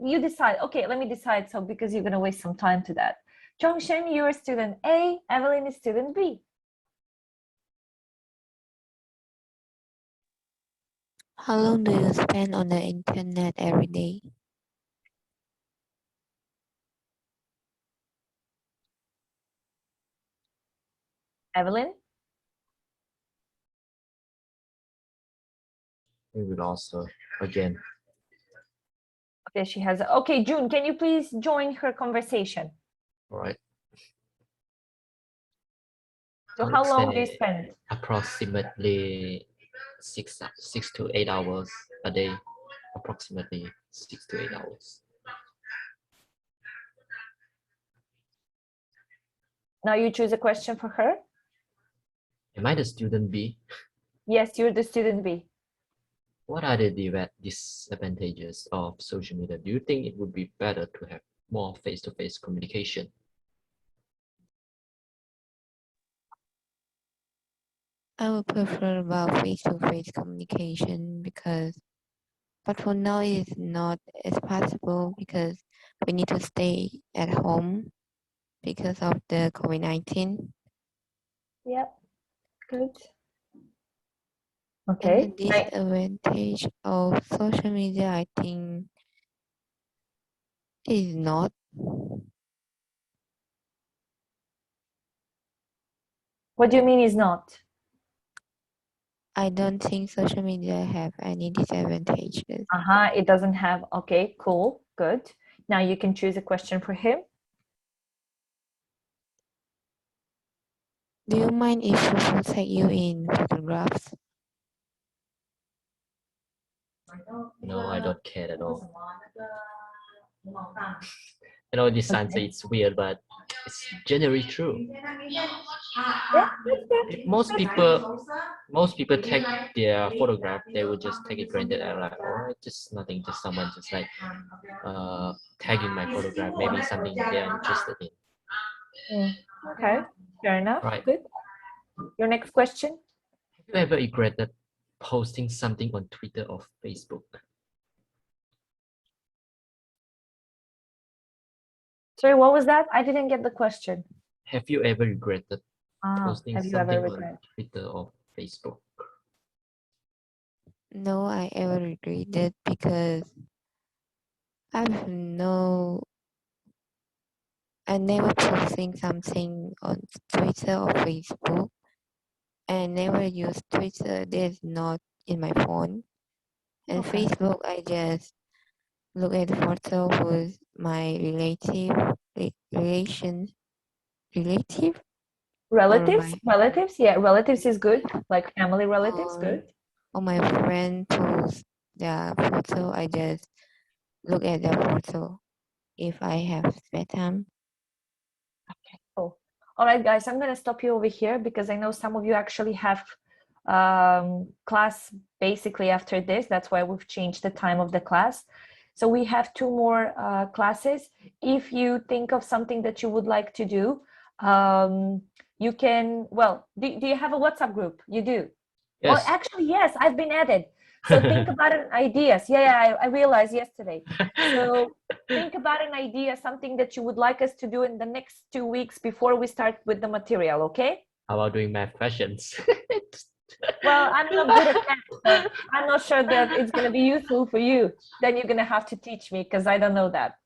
You decide. Okay, let me decide. So because you're gonna waste some time to that. Chongshin, you're student A. Evelyn is student B. How long do you spend on the internet every day? Evelyn? We will also again. Okay, she has. Okay, June, can you please join her conversation? All right. So how long do you spend? Approximately 6 to 8 hours a day. Approximately 6 to 8 hours. Now you choose a question for her. Am I the student B? Yes, you're the student B. What are the disadvantages of social media? Do you think it would be better to have more face-to-face communication? I would prefer about face-to-face communication but for now it's not as possible because we need to stay at home because of the COVID-19. Yep, good. And the Okay. disadvantage of social media, I think, is not. What do you mean is not? I don't think social media have any disadvantages. It doesn't have. Okay, cool, good. Now you can choose a question for him. Do you mind if people take you in photographs? No, I don't care at all. I know this answer is weird, but it's generally true. Yeah, that's good. Most people take their photograph, they would just take it granted and like, oh, it's just nothing, just someone just like tagging my photograph, maybe something they are interested in. Okay, fair enough. Right. Good. Your next question. Have you ever regretted posting something on Twitter or Facebook? Sorry, what was that? I didn't get the question. Have you ever regretted posting Have you something ever on regretted? Twitter or Facebook? No, I ever regretted because I never posting something on Twitter or Facebook. I never use Twitter. There's not in my phone. And Okay. Facebook, I just look at the photo with my relative. Relatives, yeah, relatives is good, like family relatives, good. Or my friend post their photo, I just look at their photo if I have spare time. Okay, cool. All right, guys, I'm gonna stop you over here because I know some of you actually have class basically after this. That's why we've changed the time of the class. So we have 2 more classes. If you think of something that you would like to do, you can, well, do you have a WhatsApp group? You do? Yes. Oh, actually, yes, I've been added. So think about an ideas. Yeah, I realized yesterday. So think about an idea, something that you would like us to do in the next 2 weeks before we start with the material, okay? How about doing math questions? Well, I'm not good at math, so I'm not sure that it's going to be useful for you. Then you're going to have to teach me because I don't know that.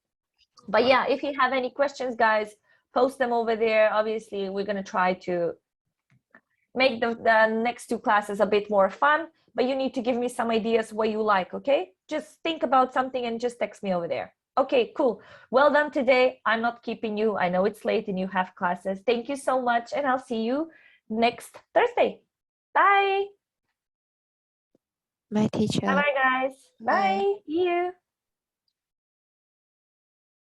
But yeah, if you have any questions, guys, post them over there. Obviously, we're going to try to make the next 2 classes a bit more fun, but you need to give me some ideas what you like, okay? Just think about something and just text me over there. Okay, cool. Well done today. I'm not keeping you. I know it's late and you have classes. Thank you so much, and I'll see you next Thursday. Bye. Bye, teacher. Bye-bye, guys. Bye. See you.